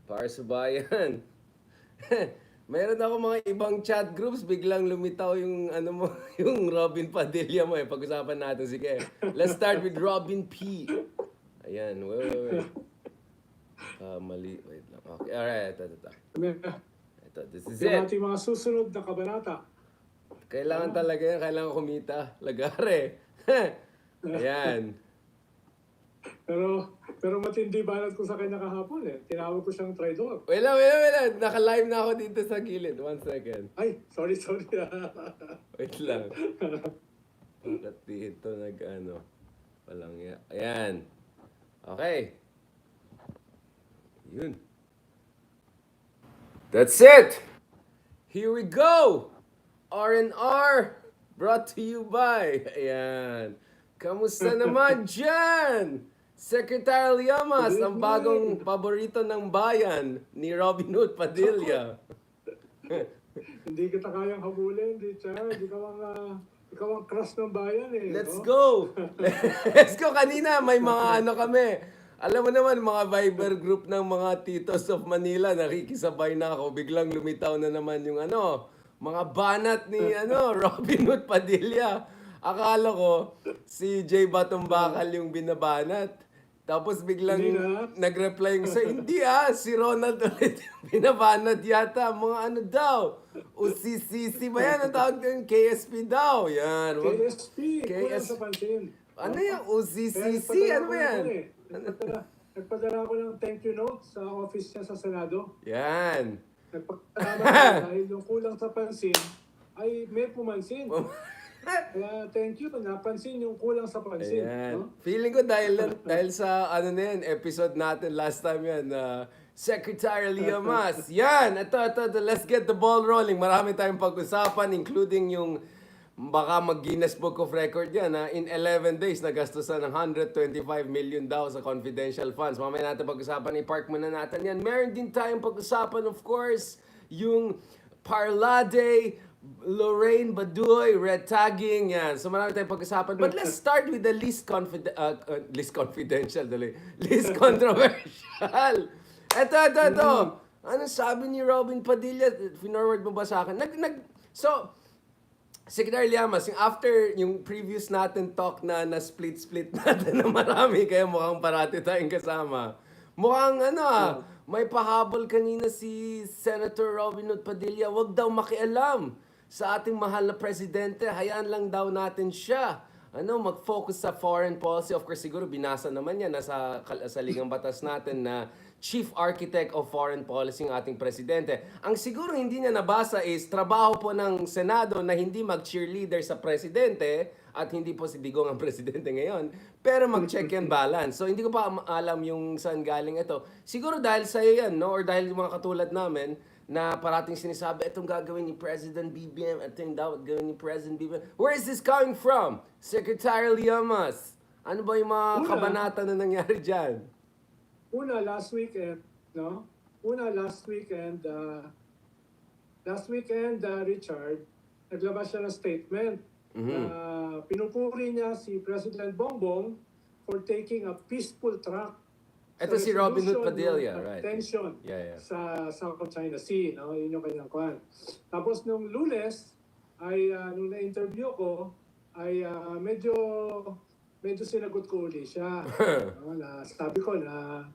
Para sa bayan. Mayroon ako mga ibang chat groups, biglang lumitaw yung ano mo, yung Robin Padilla mo eh. Pag-usapan natin, sige. Let's start with Robin P. Ayan, wait. Mali, wait lang. Okay, alright, ito. Ito, this is Yung it. ating mga susunod na kabanata. Kailangan talaga yan, kailangan kumita. Lagare. Ayan. Pero matindi banat ko sa kanya kahapon eh. Tinawag ko siyang traidor. Wait lang. Naka-live na ako dito sa gilid. 1 second. Ay, sorry. Wait lang. Bakit dito nag-ano? Walang ya. Ayan. Okay. Yun. That's it! Here we go! R&R brought to you by. Ayan. Kamusta naman dyan? Secretary LIAMAS, ang bagong paborito ng bayan ni Robinhood Padilla. Hindi kita kayang habulin, Richard. Ikaw ang crush ng bayan eh. Let's no? go! Let's go! Kanina may mga ano kami. Alam mo naman, mga Viber group ng mga titos of Manila, nakikisabay na ako. Biglang lumitaw na naman yung ano, mga banat ni Robinhood Padilla. Akala ko, si Jay Batumbakal yung binabanat. Tapos biglang nag-reply yung hindi si Ronald ulit yung binabanat yata. Mga ano daw, UCCC ba yan? Ang tawag yung KSP daw. Yan. KSP, kulang sa pansin. Ano yung UCCC? Ano ba yan? Nagpadala ko ng thank you note sa office niya sa Senado. Yan. Nagpadala dahil yung kulang sa pansin ay may pumansin. Kaya thank you, napansin yung kulang sa pansin. Ayan. No? Feeling ko dahil sa ano na yan, episode natin last time yan, Secretary LIAMAS. Yan, ito, let's get the ball rolling. Marami tayong pag-usapan, including yung baka mag-Guinness Book of Record yan. In 11 days, nagastusan ng 125 million daw sa confidential funds. Mamaya natin pag-usapan, i-park muna natin yan. Meron din tayong pag-usapan, of course, yung Parlade, Lorraine Baduy, red tagging, yan. So marami tayong pag-usapan. But let's start with the least confidential, least controversial. Ito. Ano sabi ni Robin Padilla? Finorward mo ba sa akin? So, Secretary LIAMAS, after yung previous natin talk na split natin na marami, kaya mukhang parati tayong kasama. Mukhang may pahabol kanina si Senator Robinhood Padilla, wag daw makialam sa ating mahal na presidente, hayaan lang daw natin siya. Mag-focus sa foreign policy. Of course, siguro binasa naman yan sa ligang batas natin na Chief Architect of Foreign Policy ng ating presidente. Ang siguro hindi niya nabasa is trabaho po ng Senado na hindi mag-cheerleader sa presidente at hindi po si Digong ang presidente ngayon, pero mag-check and balance. So hindi ko pa alam yung saan galing ito. Siguro dahil sa yan, no? Or dahil yung mga katulad namin, na parating sinasabi, itong gagawin ni President BBM, itong dapat gawin ni President BBM. Where is this coming from? Secretary LIAMAS, ano ba yung mga kabanata na nangyari dyan? Last weekend, Richard, naglabas siya ng statement. Pinupuri niya si President Bongbong for taking a peaceful track. Ito si Robinhood Padilla, right? Tension sa South China Sea, no? Yun yung kanyang kwan. Tapos nung Lunes, ay nung na-interview ko, ay medyo sinagot ko uli siya. Sabi ko na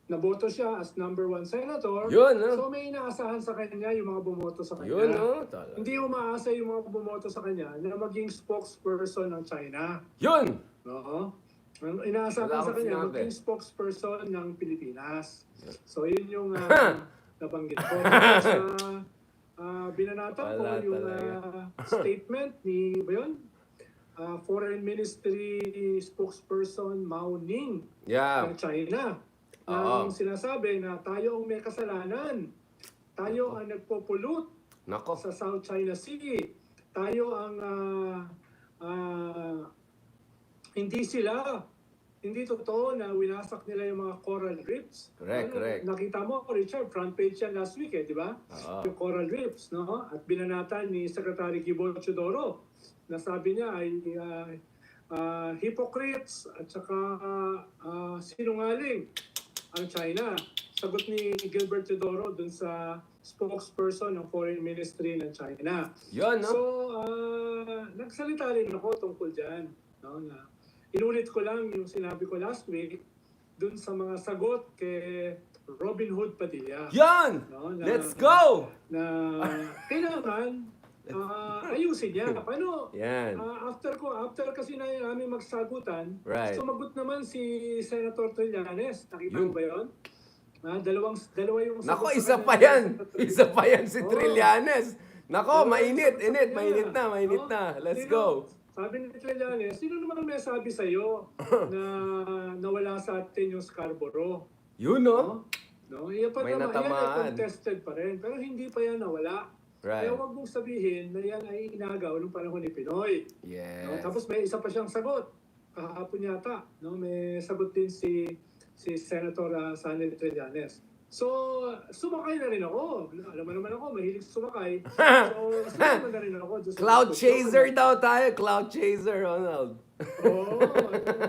naboto siya as number 1 senator. Yun, So may inaasahan sa kanya yung mga bumoto sa kanya. Yun, Hindi umaasa yung mga bumoto sa kanya na maging spokesperson ng China. Yun! Oo. Inaasahan sa kanya maging spokesperson ng Pilipinas. So yun yung nabanggit ko. Binanatan ko yung statement ni Foreign Ministry spokesperson Mao Ning ng China. Ang sinasabi na tayo ang may kasalanan. Tayo ang nagpo-pollute sa South China Sea. Tayo ang hindi totoo na winasak nila yung mga coral reefs. Correct. Nakita mo, Richard, front page yan last week, di ba? Yung coral reefs, no? At binanatan ni Secretary Gibo Chodoro na sabi niya ay hypocrites at saka sinungaling ang China. sagot ni Gilbert Teodoro dun sa spokesperson ng Foreign Ministry ng China. Yun, no? So, nagsalita rin ako tungkol dyan. No, na inulit ko lang yung sinabi ko last week dun sa mga sagot kay ROBINHOOD Padilla. Yan! No, Let's go! Na kailangan ayusin niya. Paano? Yan. After kasi na namin magsagutan, Right. sumagot naman si Senator Trillanes. Nakita mo ba yun? Dalawa yung Nako, sagot isa sa pa kanya. yan. Isa pa yan si Oo. Trillanes. Nako, Dalawa yung mainit, sagot sa init, kanya. mainit na. Let's go. Sabi ni Trillanes, sino naman may sabi sa'yo na nawala sa atin yung Scarborough? Yun, no? No? Yan pa May naman, yan ay natamaan. contested pa rin. Pero hindi pa yan nawala. Right. Kaya huwag mong sabihin na yan ay inagaw ng panahon ni Pinoy. Yes. No? Tapos may isa pa siyang sagot. Kahapon yata, no? May sagot din si Senator Sanel Trillanes. So, sumakay na rin ako. Alam mo naman ako, mahilig sumakay. So, sumakay na rin ako. Cloud chaser daw tayo. Cloud chaser, Ronald. Oo,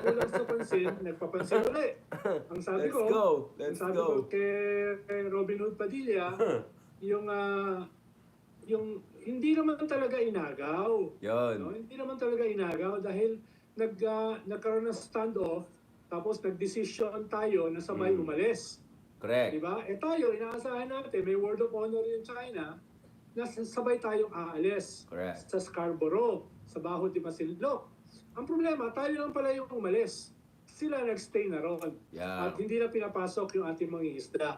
kulang sa pansin, nagpapansin ulit. Ang sabi ko, Let's sabi go. ko kay ROBINHOOD Padilla, yung hindi naman talaga inagaw. Yun. No? Hindi naman talaga inagaw dahil nagkaroon ng standoff, tapos nagdesisyon tayo na sabay umalis. Correct. Diba? Tayo, inaasahan natin, may word of honor in China, na sabay tayong aalis Correct. sa Scarborough, sa Baho de Masinloc. Ang problema, tayo lang pala yung umalis. Sila nagstay na ron. Yeah. At hindi na pinapasok yung ating mga isda.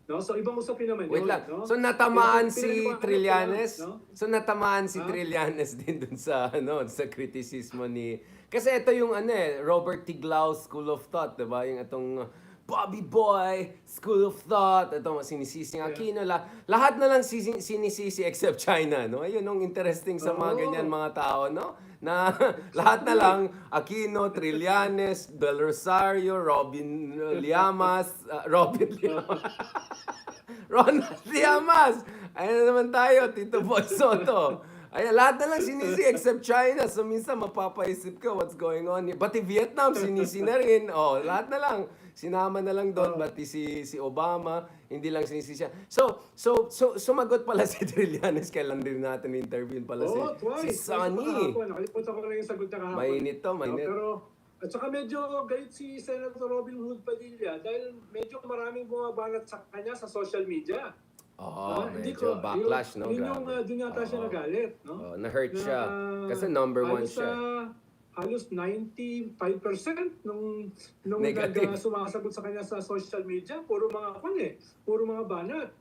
No? So, ibang usapin naman Wait yun. lang. No? So natamaan si Pinaliwanag ko Trillanes? lang, no? So natamaan si Trillanes din dun sa sa kritisismo ni kasi ito yung Robert Tiglao School of Thought, 'di ba? Yung itong Bobby Boy School of Thought, ito sinisisi ng Aquino, lahat na lang sinisisi except China, no? Ayun ang interesting sa mga ganyan mga tao, no? Na lahat na lang Aquino, Trillanes, Del Rosario, LIAMAS, Ronald Liamas. Ayun na naman tayo, Tito Boy Soto. Ay, lahat na lang sinisi except China. So minsan mapapaisip ka what's going on here. Pati Vietnam sinisi na rin. Oh, lahat na lang. Sinama na lang doon. Pati si Obama, hindi lang sinisi siya. So sumagot pala si Trillanes. Kailan din natin interview pala si Sonny. Nakalimutan ko lang yung sagot na kahapon. Mainit to, mainit. Pero, at saka medyo galit si Senator ROBINHOOD Padilla dahil medyo maraming bumabanat sa kanya sa social media. Medyo backlash, no? Doon yata siya nagalit, no? Na-hurt siya. Kasi number one siya. Halos 95% nung sumasagot sa kanya sa social media, puro mga puro mga banat.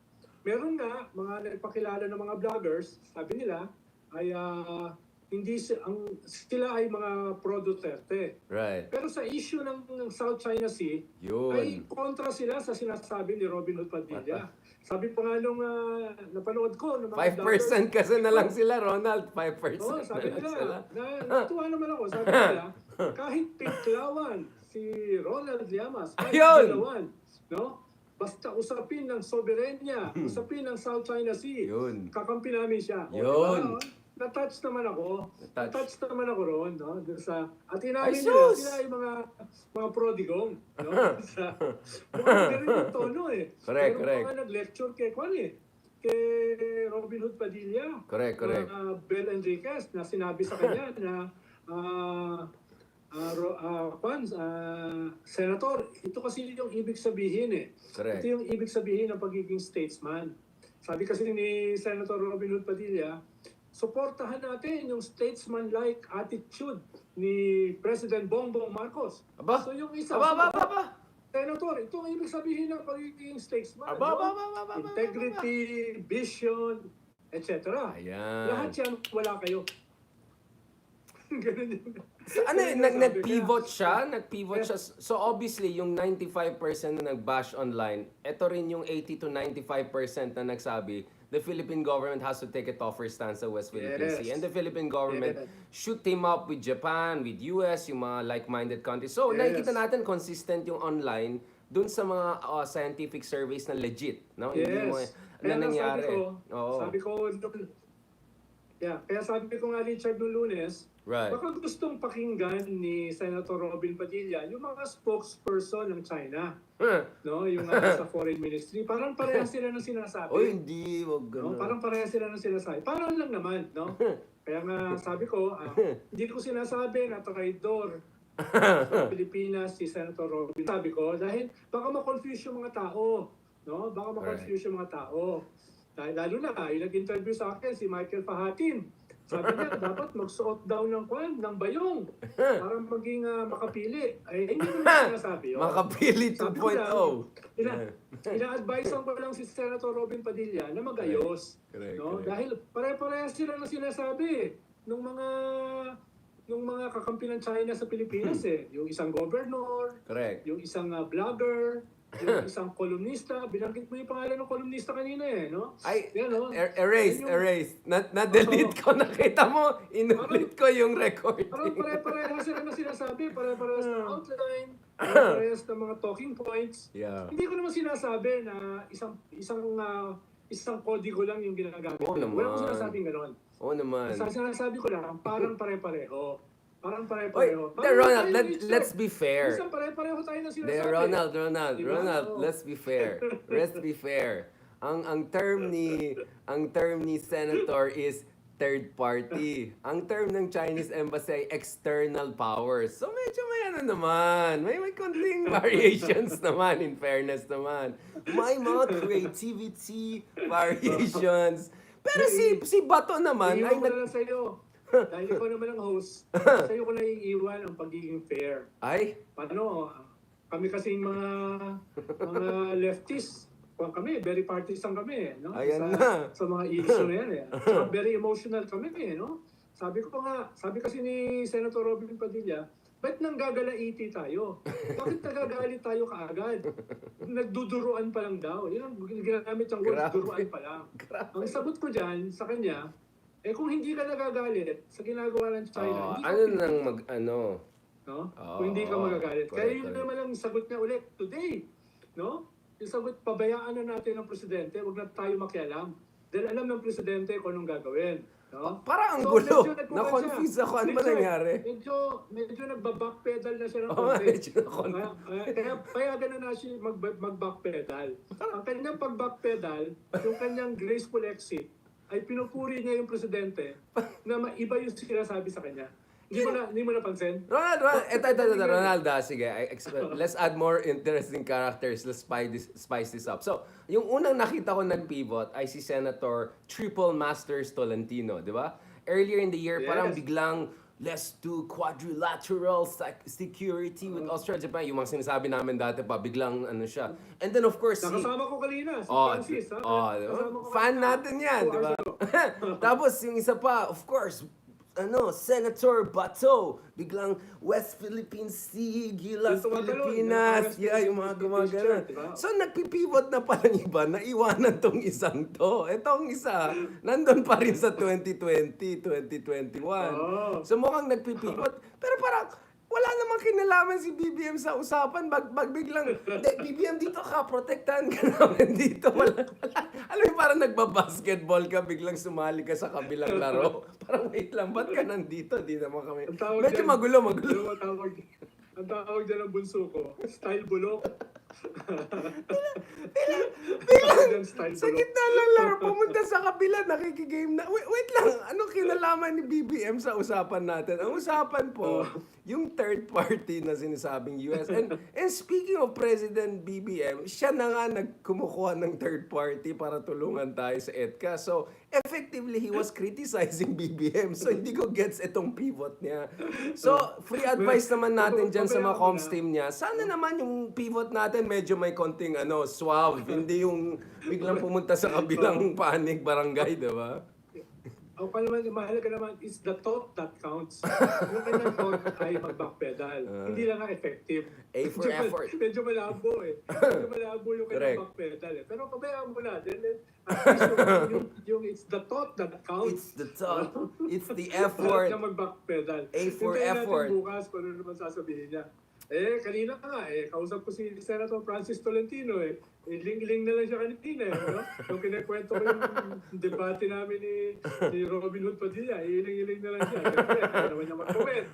Meron nga, mga nagpakilala ng mga vloggers, sabi nila, ay sila ay mga pro-Duterte. Right. Pero sa issue ng South China Sea, ay kontra sila sa sinasabi ni ROBINHOOD Padilla. Sabi pa nga nung napanood ko ng mga 5% kasi na lang sila, Ronald. 5% Oo, sabi na lang nila. sila. Natuwa naman ako. Sabi nila, kahit tiklawan si Ronald Liamas, kahit Ayun! tiklawan, no? Basta usapin ng soberenya, usapin ng South China Sea, Yun. kakampi namin siya. Yun. Na-touch naman ako. Na-touch naman ako ron, no? Doon sa, at Ay, inamin nila, sus! sila ay mga prodigong, no? Mukhang ganun yung tono Correct. Mga nag-lecture kay ROBINHOOD Padilla. Correct. Bel Enriquez na sinabi sa kanya na Senator, ito kasi yung ibig sabihin Correct. Ito yung ibig sabihin ng pagiging statesman. Sabi kasi ni Senator ROBINHOOD Padilla, suportahan natin yung statesman-like attitude ni President Bongbong Marcos. Aba? So yung isa, Senator, ito ang ibig sabihin ng pagiging statesman. Integrity, vision, etc. Ayan. Lahat yan, wala kayo. Ganun yun. So, nag-pivot siya? Nag-pivot siya. So obviously, yung 95% na nag-bash online, ito rin yung 80 to 95% na nagsabi, the Philippine government has to take a tougher stance sa West Philippine Sea. And the Philippine government should team up with Japan, with US, yung mga like-minded countries. So nakikita natin consistent yung online dun sa mga scientific surveys na legit. No? Hindi mo, na nangyari. Sabi ko, kaya sabi ko nga Richard noong Lunes, Right. Baka gustong pakinggan ni Senator Robin Padilla yung mga spokesperson ng China. No, yung sa foreign ministry, parang parehas sila ng sinasabi. Oy, hindi, wag No, ganun. parang parehas sila ng sinasabi. Parang lang naman, no? Kaya nga sabi ko, hindi ko sinasabi na traidor sa Pilipinas si Senator Robin. Sabi ko, dahil baka ma-confuse yung mga tao. No? Baka ma-confuse yung mga tao. Dahil lalo na, yung nag-interview sa akin, si Michael Fahatin. Sabi niya, dapat magsuot daw ng bayong para maging makapili. Ay, hindi naman sinasabi yun. Makapili 2.0. Ina-advise ko lang si Senator Robin Padilla na mag-ayos. Correct, No? correct. Dahil pare-parehas sila na sinasabi nung mga kakampi ng China sa Pilipinas Yung isang governor, Correct. yung isang vlogger, yung isang kolumnista. Binanggit mo yung pangalan ng kolumnista kanina no? Ay, Yan, no? erase, Yan yung- erase. Na-delete ko, nakita mo, inulit ko yung recording. Parang pare-parehas sila na sinasabi, pare-parehas ng outline, pare-parehas ng mga talking points. Yeah. Hindi ko naman sinasabi na isang kodigo lang yung ginagamit. Oo naman. Wala ko sinasabing gano'n. Oo naman. Sinasabi ko lang, parang pare-pareho. Parang Oy, pare-pareho. Ronald, let's be fair. Isang pare-pareho tayo na sinasabi. Ronald, Diba? Oo. let's be fair. Let's be fair. Ang term ni senator is third party. Ang term ng Chinese embassy ay external powers. So medyo may naman. May konting variations naman, in fairness naman. May mga creativity variations. Pero si Bato naman ay Iiwan ko na lang sa'yo. Dahil ikaw naman ang host, sa'yo ko na iiwan ang pagiging fair. Ay? Paano? Kami kasing mga leftists, kami, very partisan kami, no? Ayan na. Sa mga issue na yan, So, very emotional kami, no? Sabi kasi ni Senator Robin Padilla, ba't nang gagalaiti tayo? Bakit nagagalit tayo kaagad? Nagduduruan pa lang daw. Yun ang ginamit ng words, duruan pa lang. Ang sagot ko dyan sa kanya, kung hindi ka nagagalit sa ginagawa ng China, no? Kung hindi ka magagalit. Kaya yun naman ang sagot niya ulit today, no? Yung sagot, pabayaan na natin ang presidente, huwag na tayo makialam. Dahil alam ng presidente kung anong gagawin. No? Parang ang gulo. Na-confuse ako. Ano ba nangyari? Medyo nagba-backpedal na siya ng medyo na-confuse. Kaya ganun na siya mag-backpedal. Ang kanyang pag-backpedal, yung kanyang graceful exit, ay pinupuri niya yung presidente na maiba yung sinasabi sa kanya. Hindi mo napansin? Ronald, sige. Let's add more interesting characters. Let's spice this up. So, yung unang nakita ko nag-pivot ay si Senator Triple Masters Tolentino, di ba? Earlier in the year, parang biglang, let's do quadrilateral security with Australia, Japan. Yung mga sinasabi namin dati pa, biglang siya. And then of course, nakasama ko kanina, si Francis. Fan natin yan, di ba? Tapos yung isa pa, of course, Senator Bato, biglang West Philippine Sea, Gilas, Pilipinas, yung mga gumagana. So nagpipivot na palang iba, naiwanan tong isang to. Etong isa, nandun pa rin sa 2020, 2021. So mukhang nagpipivot, pero parang wala namang kinalaman si BBM sa usapan. Biglang, BBM dito ka, protektahan ka namin dito. Wala. Alam mo, parang nagbabasketball ka, biglang sumali ka sa kabilang laro. Parang wait lang, ba't ka nandito? Di naman kami. Medyo magulo. Ang tawag dyan ng bunso ko, style bulok. Biglang, sa gitna lang laro, pumunta sa kabila, nakikigame na. Wait lang, anong kinalaman ni BBM sa usapan natin? Ang usapan po, yung third party na sinasabing US. And speaking of President BBM, siya na nga nagkumukuha ng third party para tulungan tayo sa Edca. So, effectively, he was criticizing BBM. So, hindi ko gets itong pivot niya. So, free advice naman natin dyan sa mga comms team niya. Sana naman yung pivot natin medyo may konting suave. Hindi yung biglang pumunta sa kabilang panig barangay, di ba? Ang mahalaga naman is the thought that counts. Yung kanyang thought ay mag-backpedal. Hindi lang nga effective. A for effort. Medyo malabo Medyo malabo yung kanyang backpedal Pero pabayaan mo na. At least yung it's the thought that counts. It's the thought. It's the effort. Na mag-backpedal. A for Hintayin effort. natin bukas kung ano naman sasabihin niya. Kanina nga, kausap ko si Senator Francis Tolentino, iling-iling na lang siya kanina, no? Nung kinikwento ko yung debate namin ni ROBINHOOD Padilla, iling-iling na lang siya. Siyempre, ayaw naman niya mag-comment.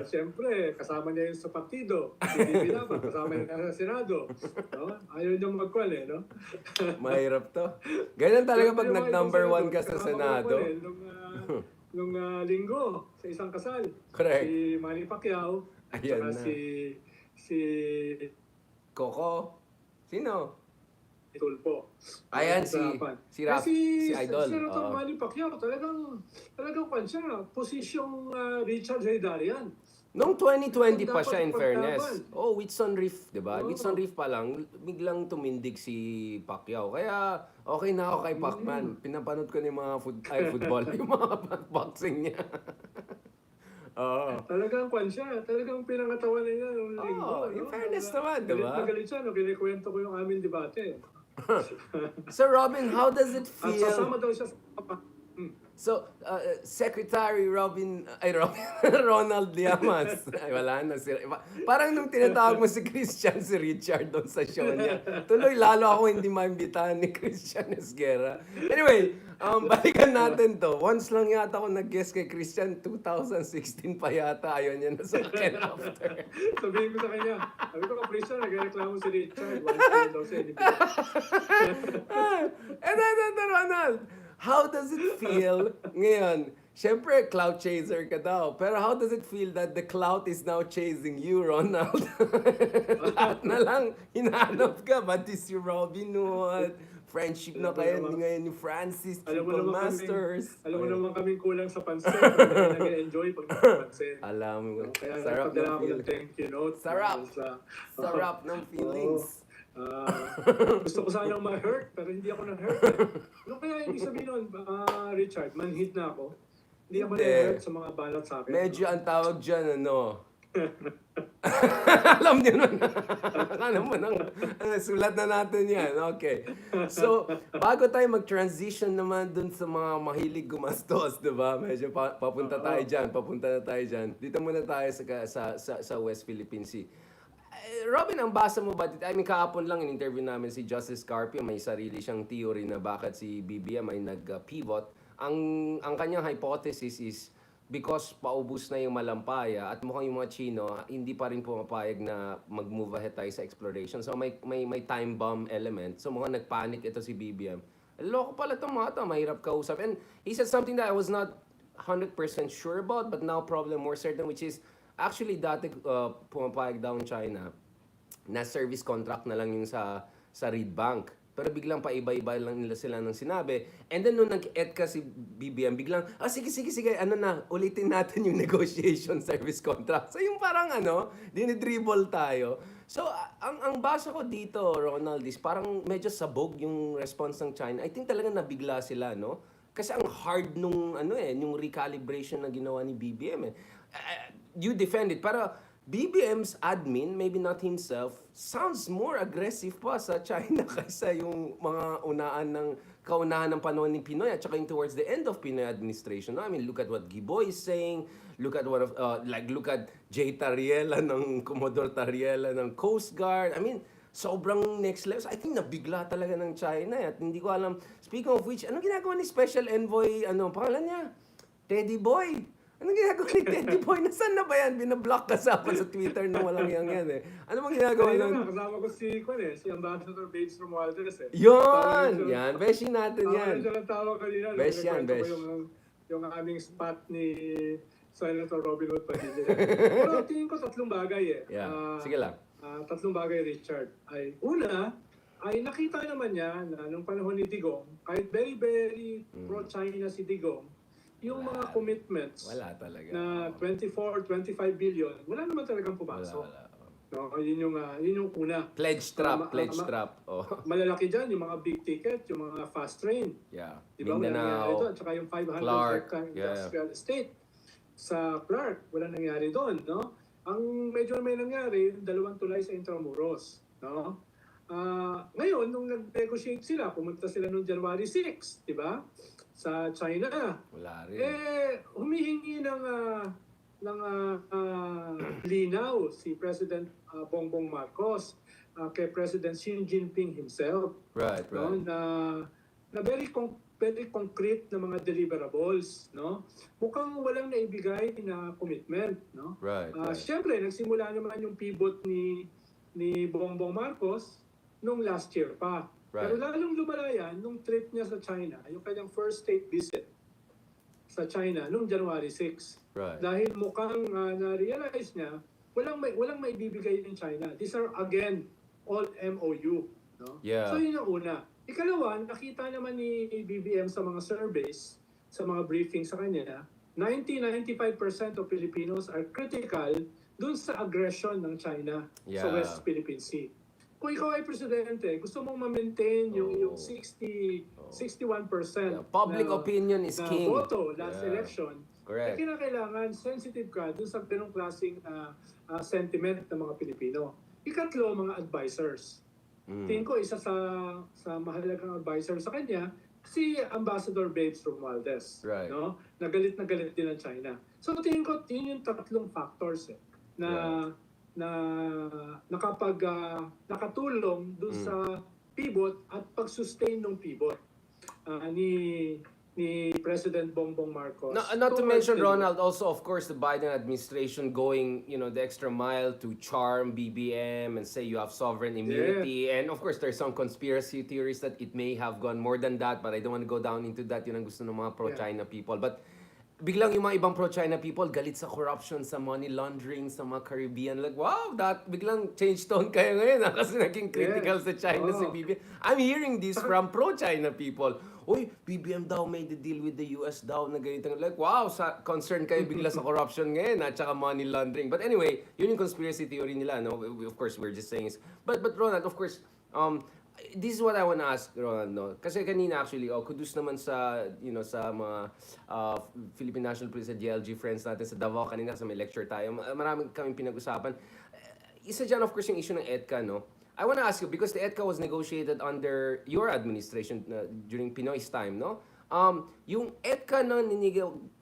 Siyempre, kasama niya yung sa partido. PDP dapat, kasama niya sa Senado. No? Ayaw niya mag-call, no? Mahirap to. Ganyan talaga pag nag-number 1 ka sa Senado. Nung linggo, sa isang kasal. Correct. Si Manny Pacquiao, ayan na. Si Coco. Sino? Tulpo. Ayan, si Idol. Si Senator Manny Pacquiao, talagang siya, posisyong Richard Haydarian. Noong 2020 pa siya, in fairness. with Sunreef, di ba? With Sunreef pa lang, biglang tumindig si Pacquiao. Kaya, okay na ako kay Pacman. Pinapanood ko yung mga football, yung mga boxing niya. Talagang siya. Talagang pinangatawan niya yung linggo. In fairness naman, di ba? Magalit siya, kinikwento ko yung aming debate. So, Robin, how does it feel? At sasama daw siya sa So, Secretary Ronald Liamas. Ay, wala na. Parang nung tinatawag mo si Christian, si Richard doon sa show niya. Tuloy, lalo ako hindi maimbitahan ni Christian Esguerra. Anyway, balikan natin to. Once lang yata ako nag-guest kay Christian, 2016 pa yata. Ayaw niya na sa akin after. Sabihin ko sa kanya, sabi ko, Christian, nag-reklamo si Richard. Once lang daw siya. Ronald, how does it feel ngayon? Siyempre, clout chaser ka daw. Pero how does it feel that the clout is now chasing you, Ronald? Lahat na lang, hinahanap ka. Pati si ROBINHOOD, friendship na kayo ngayon ni Francis, Triple Masters. Alam mo naman kaming kulang sa pansin. Kami nag-enjoy pag nakapansin. Alam mo, kaya sarap ng feelings. Thank you note. Sarap ng feelings. Gusto ko sanang ma-hurt, pero hindi ako na-hurt. Ano kaya ibig sabihin nun, Richard, man-hit na ako? Hindi ako na-hurt sa mga balat sa akin. Medyo ang tawag dyan, alam niyo na. Ano mo nang sulat na natin yan. Okay. So, bago tayo mag-transition naman dun sa mga mahilig gumastos, di ba? Medyo papunta na tayo dyan. Dito muna tayo sa West Philippine Sea. Robin, ang basa mo ba? I mean, kahapon lang in-interview namin si Justice Carpio. May sarili siyang theory na bakit si BBM ay nag-pivot. Ang kanyang hypothesis is because paubos na yung malampaya at mukhang yung mga Chino hindi pa rin pumapayag na mag-move ahead tayo sa exploration. So may time bomb element. So mukhang nagpanic ito si BBM. Loko pala itong mga ito, mahirap kausap. And he said something that I was not 100% sure about, but now probably more certain, which is actually dati pumapayag daw ng China na service contract na lang yung sa Reed Bank. Pero biglang paiba-iba lang nila sila ng sinabi. And then nung nag-Edca si BBM, biglang, sige, ulitin natin yung negotiation service contract. So yung parang dinidribble tayo. So ang basa ko dito, Ronald, is parang medyo sabog yung response ng China. I think talaga nabigla sila, no? Kasi ang hard nung yung recalibration na ginawa ni BBM. You defend it, pero BBM's admin, maybe not himself, sounds more aggressive pa sa China kaysa yung mga kaunahan ng panahon ni Pinoy at saka yung towards the end of Pinoy administration. No? I mean, look at what Giboy is saying, look at look at J. Tariela ng Commodore Tariela ng Coast Guard. I mean, sobrang next level. So, I think nabigla talaga ng China at hindi ko alam. Speaking of which, anong ginagawa ni Special Envoy, pangalan niya? Teddy Boy. Anong ginagawa ni Teddy Boy? Nasaan na ba yan? Binablock ka sa Twitter na walang yan Ano bang ginagawa nun? Kasama ko si Ambassador Bates Romualdez Yun! Yan, beshin natin yan. Siya ng tawa kanina. Besh yan, besh. Yung aming spot ni Senator Robinhood Padilla. Pero tingin ko tatlong bagay Yeah, sige lang. Tatlong bagay, Richard. Una, ay nakita naman niya na nung panahon ni Digong, kahit very, very pro-China si Digong, yung mga commitments na 24, 25 billion, wala naman talagang pumasok. No, yun yung una. Pledge trap. Malalaki dyan, yung mga big ticket, yung mga fast train. Yeah. Diba? Wala nangyari doon. Tsaka yung 500 hectare industrial estate sa Clark, wala nangyari doon. No? Ang medyo may nangyari, 2 tulay sa Intramuros. No? Ngayon, nung nag-negotiate sila, pumunta sila noong January 6, di ba? Sa China. Wala rin. Humihingi ng linaw si President Bongbong Marcos kay President Xi Jinping himself. Right. No? Na very concrete na mga deliverables, no? Mukhang walang naibigay na commitment, no? Right. Siyempre, nagsimula naman yung pivot ni Bongbong Marcos nung last year pa. Right. Pero lalong lumala yan nung trip niya sa China, yung kanyang first state visit sa China nung January 6. Right. Dahil mukhang na-realize niya, walang maibibigay ng China. These are, again, all MOU. No? Yeah. So yun yung una. Ikalawa, nakita naman ni BBM sa mga surveys, sa mga briefings sa kanya, 90-95% of Filipinos are critical dun sa aggression ng China sa West Philippine Sea. Kung ikaw ay presidente, gusto mong ma-maintain yung 61% public opinion is king. Boto last election. Correct. Kinakailangan sensitive ka dun sa ganong klaseng sentiment ng mga Pilipino. Ikatlo, mga advisors. Tingin ko isa sa mahalagang advisor sa kanya si Ambassador Babes Romualdez, right. No? Na galit din ang China. So tingin ko yun yung tatlong factors na nakatulong dun sa pivot at pag-sustain ng pivot ni President Bongbong Marcos. Not to mention, Ronald, also of course the Biden administration going, the extra mile to charm BBM and say you have sovereign immunity. And of course there's some conspiracy theories that it may have gone more than that, but I don't want to go down into that. Yun ang gusto ng mga pro-China people. But biglang yung mga ibang pro-China people galit sa corruption, sa money laundering, sa mga Caribbean. Like, wow, that biglang change tone kayo ngayon kasi naging critical sa China si BBM. I'm hearing this from pro-China people. Uy, BBM daw made the deal with the US daw na ganito. Like, wow, concerned kayo bigla sa corruption ngayon at saka money laundering. But anyway, yun yung conspiracy theory nila, no? Of course, we're just saying. But Ronald, of course, this is what I want to ask, Ronald, no? Kasi kanina actually, kudus naman sa, sa mga Philippine National Police at JLG friends natin sa Davao kanina sa may lecture tayo. Maraming kaming pinag-usapan. Isa dyan, of course, yung issue ng Edca, no? I want to ask you, because the Edca was negotiated under your administration during Pinoy's time, no? Yung Edca na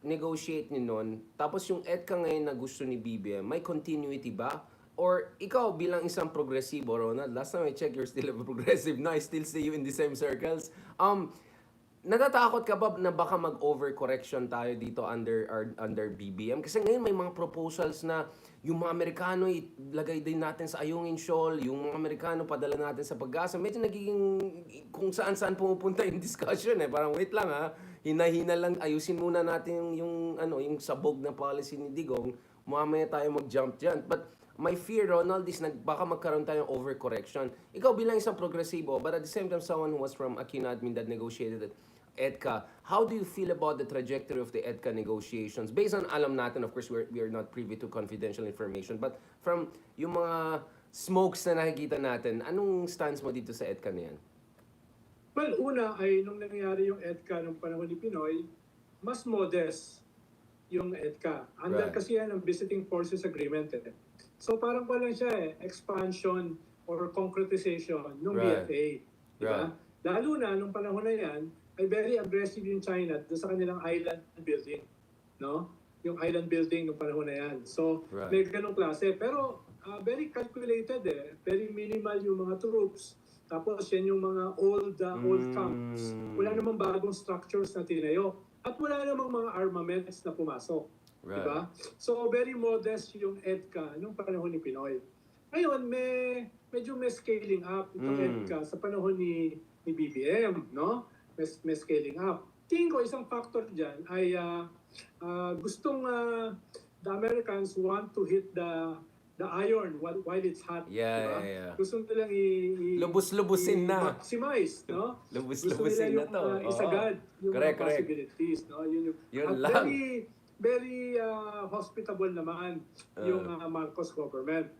negotiate ni noon, tapos yung Edca ngayon na gusto ni BBM, may continuity ba? Or ikaw bilang isang progresibo, Ronald, last time I checked, you're still a progressive. No, I still see you in the same circles. Natatakot ka ba na baka mag-overcorrection tayo dito under BBM? Kasi ngayon may mga proposals na yung mga Amerikano ilagay din natin sa Ayungin Shoal, yung mga Amerikano padala natin sa Pag-asa. Medyo nagiging kung saan-saan pumupunta yung discussion Parang wait lang hina-hina lang, ayusin muna natin yung sabog na policy ni Digong. Mamaya tayo mag-jump dyan. But my fear, Ronald, is baka magkaroon tayong overcorrection. Ikaw bilang isang progresibo, but at the same time someone who was from Aquino admin that negotiated it, Edca, how do you feel about the trajectory of the Edca negotiations? Based on alam natin, of course, we are not privy to confidential information, but from yung mga smokes na nakikita natin, anong stance mo dito sa Edca na yan? Well, una ay nung nangyari yung Edca nung panahon ni Pinoy, mas modest yung Edca. Under kasi yan ang Visiting Forces Agreement. So parang pa lang siya expansion or concretization ng VFA. Diba? Lalo na nung panahon na yan, ay very aggressive yung China doon sa kanilang island building. No? Yung island building ng panahon na yan. So, may ganong klase. Pero, very calculated Very minimal yung mga troops. Tapos, yan yung mga old camps. Wala namang bagong structures na tinayo. At wala namang mga armaments na pumasok. Diba? So, very modest yung Edca nung panahon ni Pinoy. Ngayon, medyo may scaling up itong Edca sa panahon ni BBM, no? May scaling up. Tingin ko isang factor dyan ay gustong the Americans want to hit the iron while it's hot. Yeah. Gusto nilang lubus-lubusin na. Maximize, no? Lubus-lubusin na to. Isagad yung correct. possibilities, no? Yun lang. Very hospitable naman yung Marcos government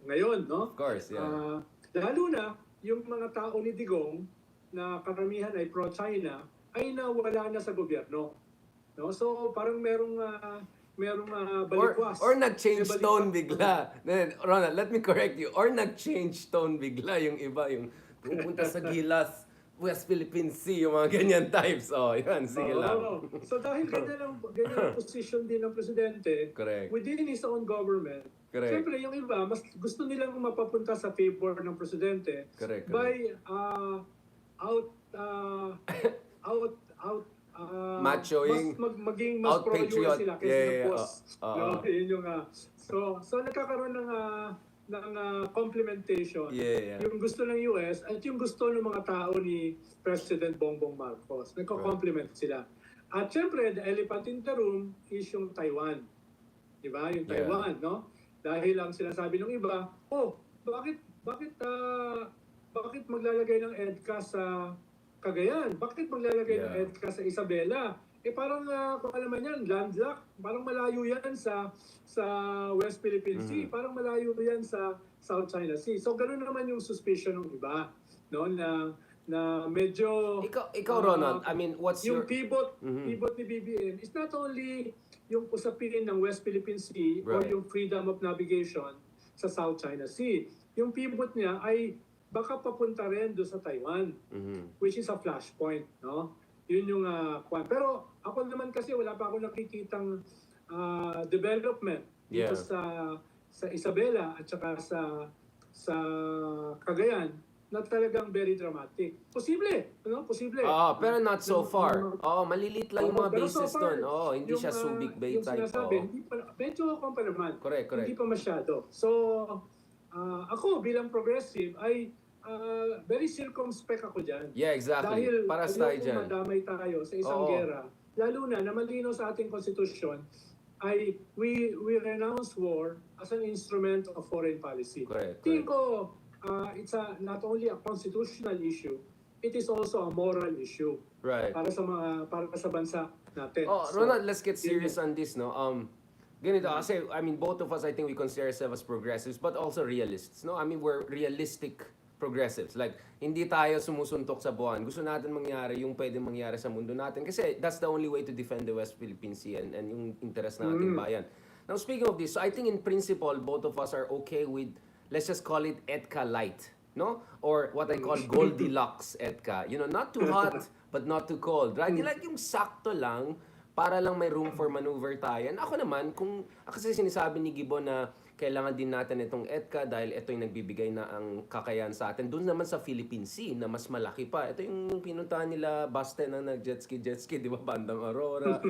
ngayon, no? Of course, yeah. Lalo na yung mga tao ni Digong na karamihan ay pro-China ay nawala na sa gobyerno. No? So parang merong balikwas. Or nag-change tone bigla. Ronald, let me correct you. Or nag-change tone bigla yung iba, yung pupunta sa Gilas, West Philippine Sea, yung mga ganyan types. Oh, yan, sige lang. So dahil ganyan ang position din ng presidente Correct. within his own government, Correct. siyempre yung iba, mas gusto nilang mapapunta sa favor ng presidente Correct. by machoing, maging mas pro-US sila kaysa ng boss. Yun yung, so nagkakaroon ng complementation. Yung gusto ng US at yung gusto ng mga tao ni President Bongbong Marcos. Nagko-complement sila. At syempre, the elephant in the room is yung Taiwan. Di ba? Yung Taiwan, no? Dahil ang sinasabi ng iba, bakit maglalagay ng Edca sa Cagayan? Bakit maglalagay ng Edca sa Isabela? Parang kung alam man yan, landlocked. Parang malayo yan sa West Philippine Sea. Parang malayo yan sa South China Sea. So ganoon naman yung suspicion ng iba, no, na medyo ikaw Ronald, I mean, what's yung your pivot ni BBM is not only yung usapin ng West Philippine Sea or yung freedom of navigation sa South China Sea. Yung pivot niya ay baka papunta rin doon sa Taiwan, which is a flashpoint, no? Yun yung pero ako naman kasi wala pa ako nakikitang development dito sa Isabela at saka sa Cagayan na talagang very dramatic. Posible, no? Posible. Pero not so far. Malilit lang yung mga bases doon. Hindi siya Subic Bay yung type. Sinasabi, medyo pa naman. Correct. Hindi pa masyado. So, ako bilang progressive ay very circumspect ako dyan. Yeah, exactly. Dahil para sa tayo dyan. madamay tayo sa isang gera, lalo na malinaw sa ating konstitusyon, ay we renounce war as an instrument of foreign policy. Tingin ko, it's not only a constitutional issue, it is also a moral issue. Right. Para sa bansa natin. Ronald, let's get serious on this, no? Ganito, kasi, I mean, both of us, I think we consider ourselves as progressives, but also realists, no? I mean, we're realistic progressives. Like, hindi tayo sumusuntok sa buwan. Gusto natin mangyari yung pwedeng mangyari sa mundo natin. Kasi that's the only way to defend the West Philippine Sea and yung interest ng ating bayan. Now, speaking of this, so I think in principle, both of us are okay with, let's just call it Edca Light, no? Or what I call Goldilocks Edca. You know, not too hot, but not too cold. Right? Like yung sakto lang, para lang may room for maneuver tayo. And ako naman, kasi sinasabi ni Gibo na kailangan din natin itong Edca dahil ito yung nagbibigay na ang kakayahan sa atin. Doon naman sa Philippine Sea na mas malaki pa. Ito yung pinuntahan nila Baste na nag-jetski, di ba? Bandang Aurora.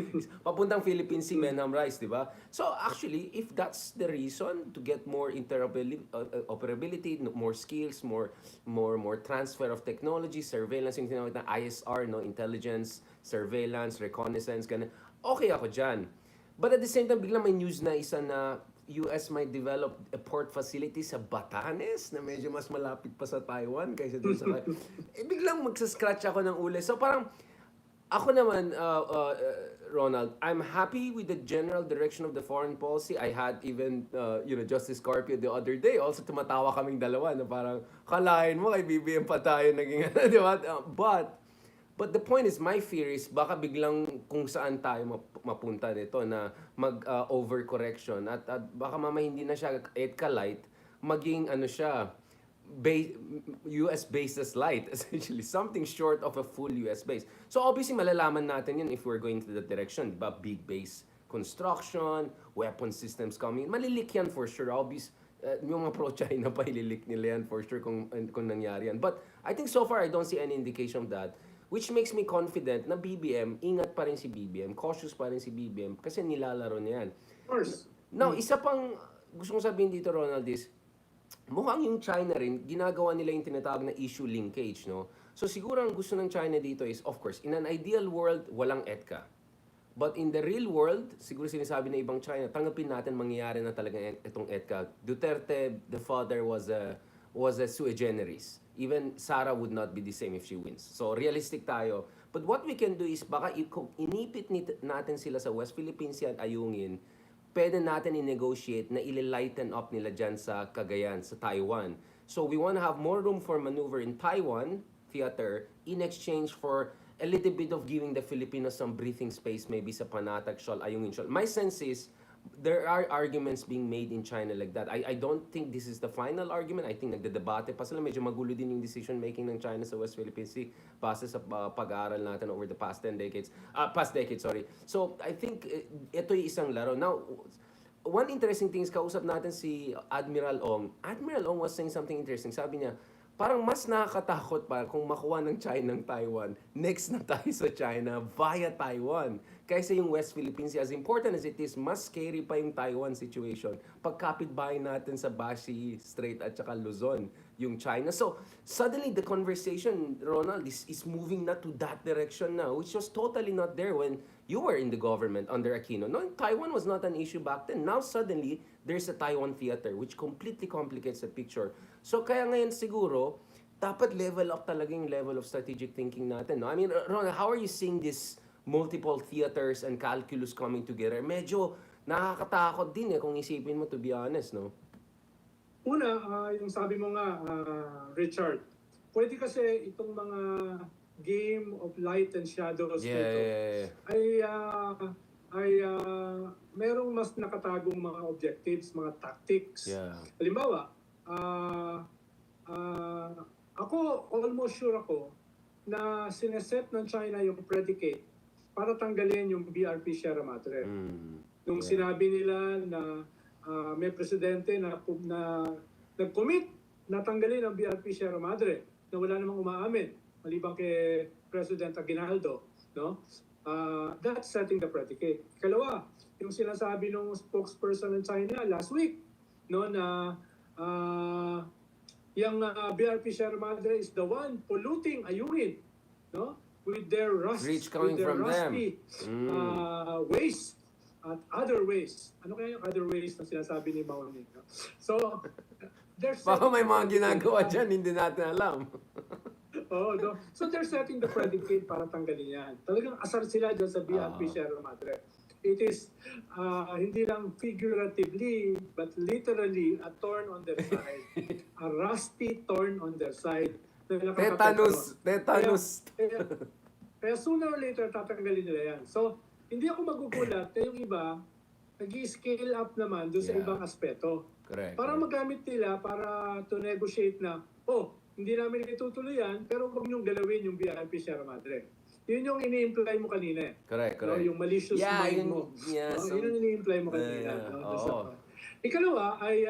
Papuntang Philippine Sea, Menham Rice, di ba? So actually, if that's the reason to get more interoperability, more skills, more transfer of technology, surveillance, yung tinawag na ISR, no? Intelligence, surveillance, reconnaissance, ganun. Okay ako dyan. But at the same time, biglang may news na isa na US might develop a port facility sa Batanes na medyo mas malapit pa sa Taiwan kaysa doon sa... biglang magsascratch ako ng uli. So parang, ako naman, Ronald, I'm happy with the general direction of the foreign policy. I had even, Justice Carpio the other day. Also, tumatawa kaming dalawa na parang, kalahin mo kay BBM pa tayo naging, di ba? But the point is, my fear is baka biglang kung saan tayo mapunta nito na mag-overcorrection at baka mama hindi na siya Edca Light, maging siya, US-based as light, essentially. Something short of a full US base. So obviously, malalaman natin yun if we're going to that direction. Diba? Big base construction, weapon systems coming. Malilik yan for sure. Obviously, yung mga pro-China pa ililik nila yan for sure kung nangyari yan. But I think so far, I don't see any indication of that. Which makes me confident na BBM, ingat pa rin si BBM, cautious pa rin si BBM, kasi nilalaro niya yan. Of course. Now, isa pang gusto kong sabihin dito, Ronald, is, mukhang yung China rin, ginagawa nila yung tinatawag na issue linkage, no? So siguro ang gusto ng China dito is, of course, in an ideal world, walang Edca. But in the real world, siguro sinasabi ng ibang China, tanggapin natin mangyayari na talaga itong Edca. Duterte, the father, was a sui generis. Even Sara would not be the same if she wins. So, realistic tayo. But what we can do is, baka inipit natin sila sa West Philippine Sea at ayungin, pwede natin i-negotiate na ili-lighten up nila dyan sa Cagayan, sa Taiwan. So, we want to have more room for maneuver in Taiwan theater in exchange for a little bit of giving the Filipinos some breathing space maybe sa Panatag Shoal, Ayungin Shoal. My sense is, there are arguments being made in China like that. I don't think this is the final argument. I think nagdedebate pa sila. Medyo magulo din yung decision making ng China sa West Philippine Sea base sa pag-aaral natin over the past 10 decades. Past decade, sorry. So, I think ito yung isang laro. Now, one interesting thing is kausap natin si Admiral Ong. Admiral Ong was saying something interesting. Sabi niya, parang mas nakakatakot pa kung makuha ng China ng Taiwan, next na tayo sa China via Taiwan. Kaysa yung West Philippine Sea, as important as it is, mas scary pa yung Taiwan situation. Pagkapit-bahay natin sa Bashi Strait at saka Luzon, yung China. So, suddenly the conversation, Ronald, is moving na to that direction now, which was totally not there when you were in the government under Aquino. No, Taiwan was not an issue back then. Now, suddenly, there's a Taiwan theater, which completely complicates the picture. So kaya ngayon siguro, dapat level up talaga yung level of strategic thinking natin. No? I mean, Ron, how are you seeing this multiple theaters and calculus coming together? Medyo nakakatakot din kung isipin mo, to be honest, no? Una, yung sabi mo nga, Richard, pwede kasi itong mga game of light and shadows ay merong mas nakatagong mga objectives, mga tactics. Yeah. Halimbawa, ako, almost sure ako na sineset ng China yung predicate para tanggalin yung BRP Sierra Madre. Nung sinabi nila na may presidente na nag-commit na tanggalin ang BRP Sierra Madre na wala namang umaamin, maliban kay President Aguinaldo, no? That's setting the predicate. Ikalawa, yung sinasabi ng spokesperson ng China last week, no, na yung BRP Sierra Madre is the one polluting Ayungin, no, with their rusty waste at other waste. Ano kaya yung other waste na sinasabi ni Mao Ning? No? So, there's baka may mga ginagawa dyan, hindi natin alam. No? So they're setting the predicate para tanggalin yan. Talagang asar sila dyan sa BRP Sierra Madre. It is hindi lang figuratively but literally a thorn on their side. A rusty thorn on their side. Tetanus. Kaya sooner or later tatanggalin nila yan. So hindi ako magugulat na yung iba nag-scale up naman doon sa ibang aspeto. Correct. Para magamit nila para to negotiate na, hindi namin itutuloy yan, pero huwag niyong galawin yung BRP Sierra Madre. Yun yung ini-imply mo kanina. Correct. No? Yung malicious mind mo. Yun yung ini-imply mo kanina. Ikalawa ay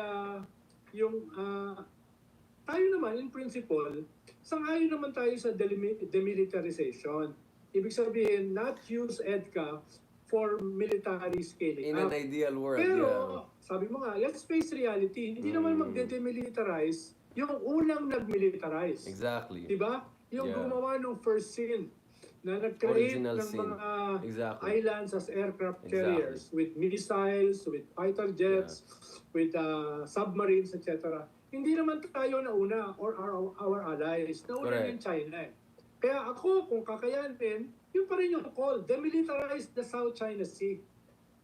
tayo naman, in principle, sang-ayon naman tayo sa demilitarization. Ibig sabihin, not use Edca for military scaling in an ideal world. Pero, sabi mo nga, let's face reality, hindi naman magde-demilitarize yung unang nag-militarize. Exactly. Diba? Yung gumawa ng first scene na nag-create ng mga islands as aircraft carriers with missiles, with fighter jets, with submarines, etc. Hindi naman tayo na una or our allies. Nauna yung China eh. Kaya ako, kung kakayanin, yun pa rin yung call, demilitarize the South China Sea.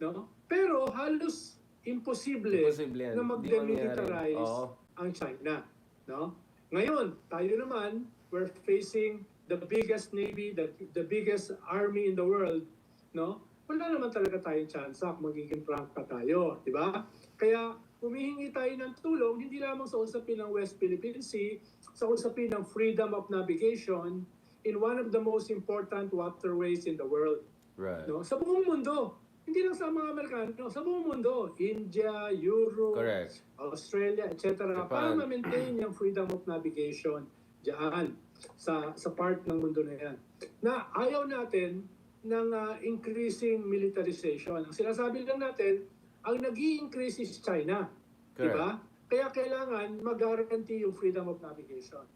No? Pero halos imposible na mag-demilitarize ang China. No? Ngayon, tayo naman, we're facing the biggest navy, the biggest army in the world, no? Wala naman talaga tayong chance kung magiging frank pa tayo, di ba? Kaya humihingi tayo ng tulong, hindi lamang sa usapin ng West Philippine Sea, sa usapin ng freedom of navigation in one of the most important waterways in the world. Right. No? Sa buong mundo. Hindi lang sa mga Amerikano, sa buong mundo. India, Europe, Australia, etc. Para ma-maintain yung freedom of navigation dyan sa part ng mundo na yan. Na ayaw natin ng increasing militarization. Ang sinasabi lang natin, ang nag-i-increase is China. Diba? Kaya kailangan mag-guarantee yung freedom of navigation.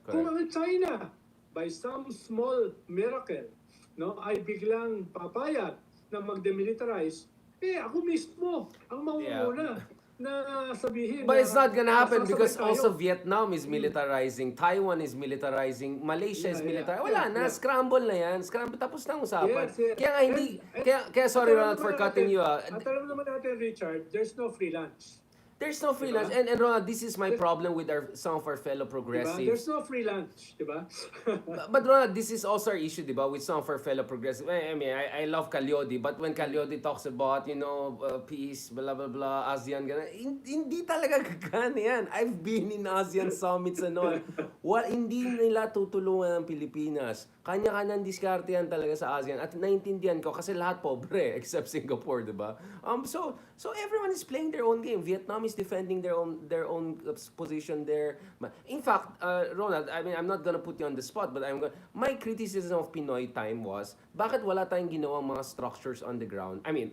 Kung ang China, by some small miracle, no, ay biglang papayag na mag-demilitarize, ako mismo ang mauuna na sabihin. But it's not gonna happen because also Vietnam is militarizing, Taiwan is militarizing, Malaysia is militarizing. Wala na, scramble na yan. Scramble, tapos na ang usapan. Kaya nga hindi, kaya sorry Ronald for cutting you. At alam naman natin, Richard, there's no free lunch. There's no free lunch. And Ronald, this is my problem with some of our fellow progressives. There's no free lunch, diba? But Ronald, this is also our issue, diba, with some of our fellow progressives. I mean, I love Calyodi, but when Calyodi talks about, peace, blah, blah, blah, ASEAN, gana, hindi talaga gagana yan. I've been in ASEAN summits and all. Hindi nila tutulungan ang Pilipinas. Kanya-kanyang diskarte yan talaga sa ASEAN. At naintindihan ko kasi lahat pobre, except Singapore, diba? So everyone is playing their own game. Vietnam is defending their own position there. In fact, Ronald, I mean, I'm not gonna put you on the spot, but my criticism of Pinoy time was, bakit wala tayong ginawang mga structures on the ground? I mean,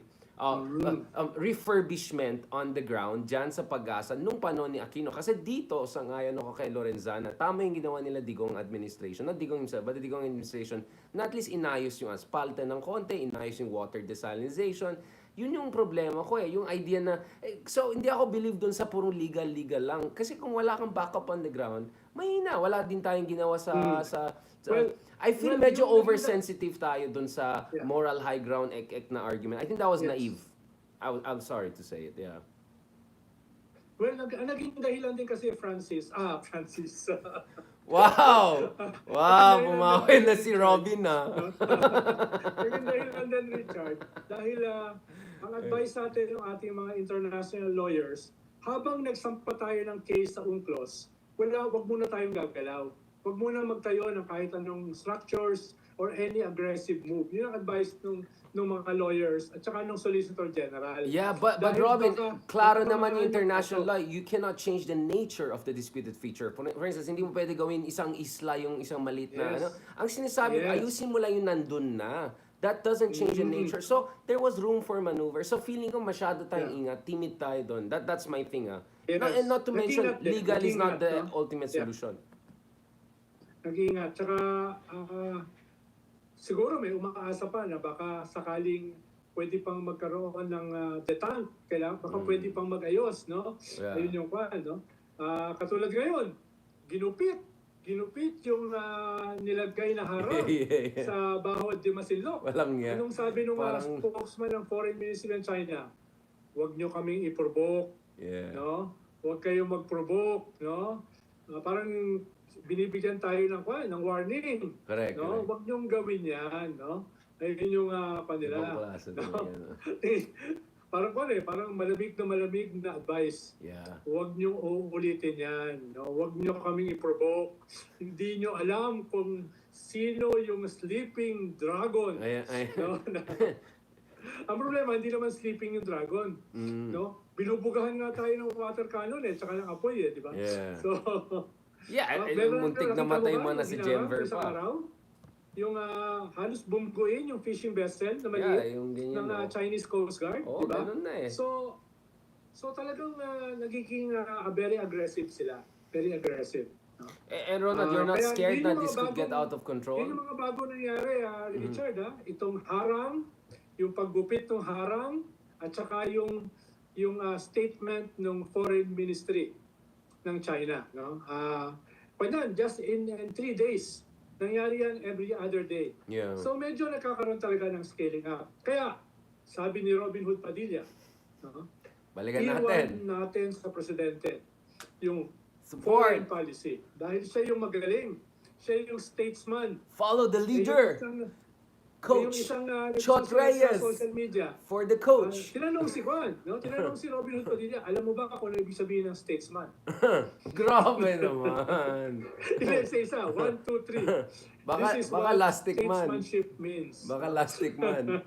refurbishment on the ground dyan sa Pag-asa nung panahon ni Aquino. Kasi dito, sangayon ako kay Lorenzana, tama yung ginawa nila Digong administration, not Digong himself, but the Digong administration, na at least inayos yung aspalte ng konti, inayos yung water desalinization. Yun yung problema ko yung idea na, so hindi ako believe dun sa purong legal lang. Kasi kung wala kang backup on the ground, mahina, wala din tayong ginawa I feel medyo oversensitive tayo dun sa moral high ground na argument. I think that was naive. I'm sorry to say it, yeah. Well, naging dahilan din kasi Francis. Wow! Bumawi na si Robin na. Naging dahilan din, Richard, dahil ang advice natin ng ating mga international lawyers, habang nagsampa tayo ng case sa UNCLOS, wag muna tayong gagalaw. Wag muna magtayo ng kahit anong structures or any aggressive move. Yun ang advice ng mga lawyers at saka ng Solicitor General. Yeah, but Robin, klaro naman yung international law. You cannot change the nature of the disputed feature. For instance, hindi mo pwede gawin isang isla yung isang maliit na Ang sinasabi, ayusin mo lang yung nandun na. That doesn't change the nature. So, there was room for maneuver. So, feeling ko masyado tayong ingat. Timid tayo doon. That's my thing. And not to mention, legal is not the ultimate solution. Nag-iingat. Tsaka, siguro may umaasa pa na baka sakaling pwede pang magkaroon ng detant. Baka pwede pang mag-ayos, no? Yeah. Ayun yung kwan, no? Katulad ngayon, ginupit yung nilagay na harang sa Bahod de Masinloc. Walang nga. Anong sabi ng spokesman ng Foreign Ministry ng China? Huwag nyo kaming i-provoke, no? Huwag kayong mag-provoke, no? Parang binibigyan tayo ng warning. Correct. No? Huwag niyong gawin yan, no? Ayun yung panila. No? Parang malamig na advice. Yeah. Huwag niyong uulitin yan. No? Huwag niyo kaming i-provoke. Hindi niyo alam kung sino yung sleeping dragon. No? Ang problema, hindi naman sleeping yung dragon. No? Binubugahan nga tayo ng water cannon tsaka ng apoy di ba? Yeah. So, muntik na matay mo na si Jennifer pa. Yung halos bumguin yung fishing vessel na maliit ng Chinese Coast Guard, di ba? Ganun na So talagang nagiging very aggressive sila. Very aggressive. And Ronald, you're not scared that this could get out of control? Yun yung mga bago nangyari, Richard, itong harang, yung paggupit ng harang, at saka yung statement ng Foreign Ministry ng China, no? Just in 3 days, nangyari yan every other day. Yeah. So medyo nagkakaroon talaga ng scaling up. Kaya, sabi ni ROBINHOOD Padilla, no? Balikan natin sa presidente yung support foreign policy. Dahil siya yung magaling. Siya yung statesman. Follow the leader. Coach Chot Reyes social media. For the coach. Tinanong si Juan, no? Tinanong si ROBINHOOD Padilla, alam mo ba kung ano ibig sabihin ng statesman? Grabe naman. Isa, 1, 2, 3. Baka lastic man. Statesmanship means. Baka lastic man.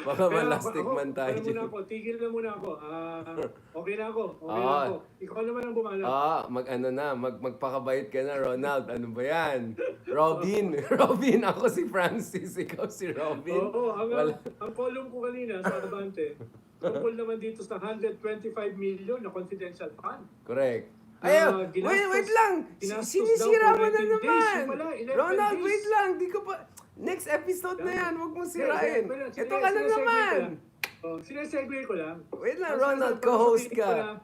Baka malastic man tayo. Tigil na muna ako. Okay na ako. Ikaw naman ang bumala. Magpakabait ka na, Ronald. Ano ba yan? Robin, ako si Francis, ikaw si Robin. Ang column ko kanina sa Abante, tungkol naman dito sa 125 million na confidential fund. Correct. Wait lang! Sinisira mo na naman! Ronald, wait lang! Di ko pa... Next episode na yan, huwag mong sirain. Ito ka na naman! Sinesegue ko lang. Wait lang, Ronald, co-host ka.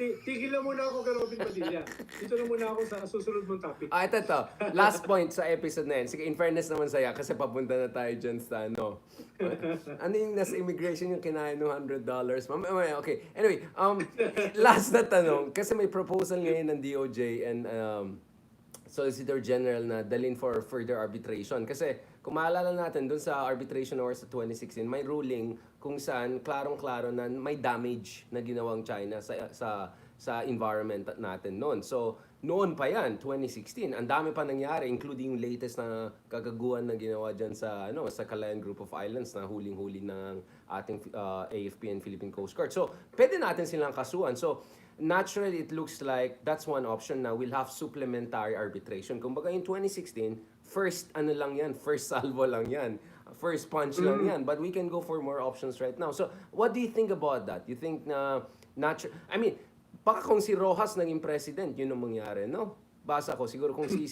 Tigilan muna ako kay Robin Padilla. Dito na muna ako sa susunod mong topic. Ito. Last point sa episode na yan. Sige, in fairness naman saya kasi papunta na tayo dyan sa ano yung nasa immigration yung kinain ng $100? Mamaya, okay. Anyway, last na tanong. Kasi may proposal ngayon ng DOJ and Solicitor General na dalhin for further arbitration. Kasi kung maalala natin, dun sa arbitration or sa 2016, may ruling kung saan klarong-klaro na may damage na ginawang China sa environment natin noon. So, noon pa yan, 2016, ang dami pa nangyari, including yung latest na kagaguhan na ginawa dyan sa Calayan Group of Islands na huling-huli ng ating AFP and Philippine Coast Guard. So, pwede natin silang kasuhan. So, naturally, it looks like that's one option na we'll have supplementary arbitration. Kumbaga in 2016, first salvo lang yan. First punch lang yan. But we can go for more options right now. So, what do you think about that? You think na baka kung si Rojas naging president, yun ang mangyari, no? Basa ko, siguro kung si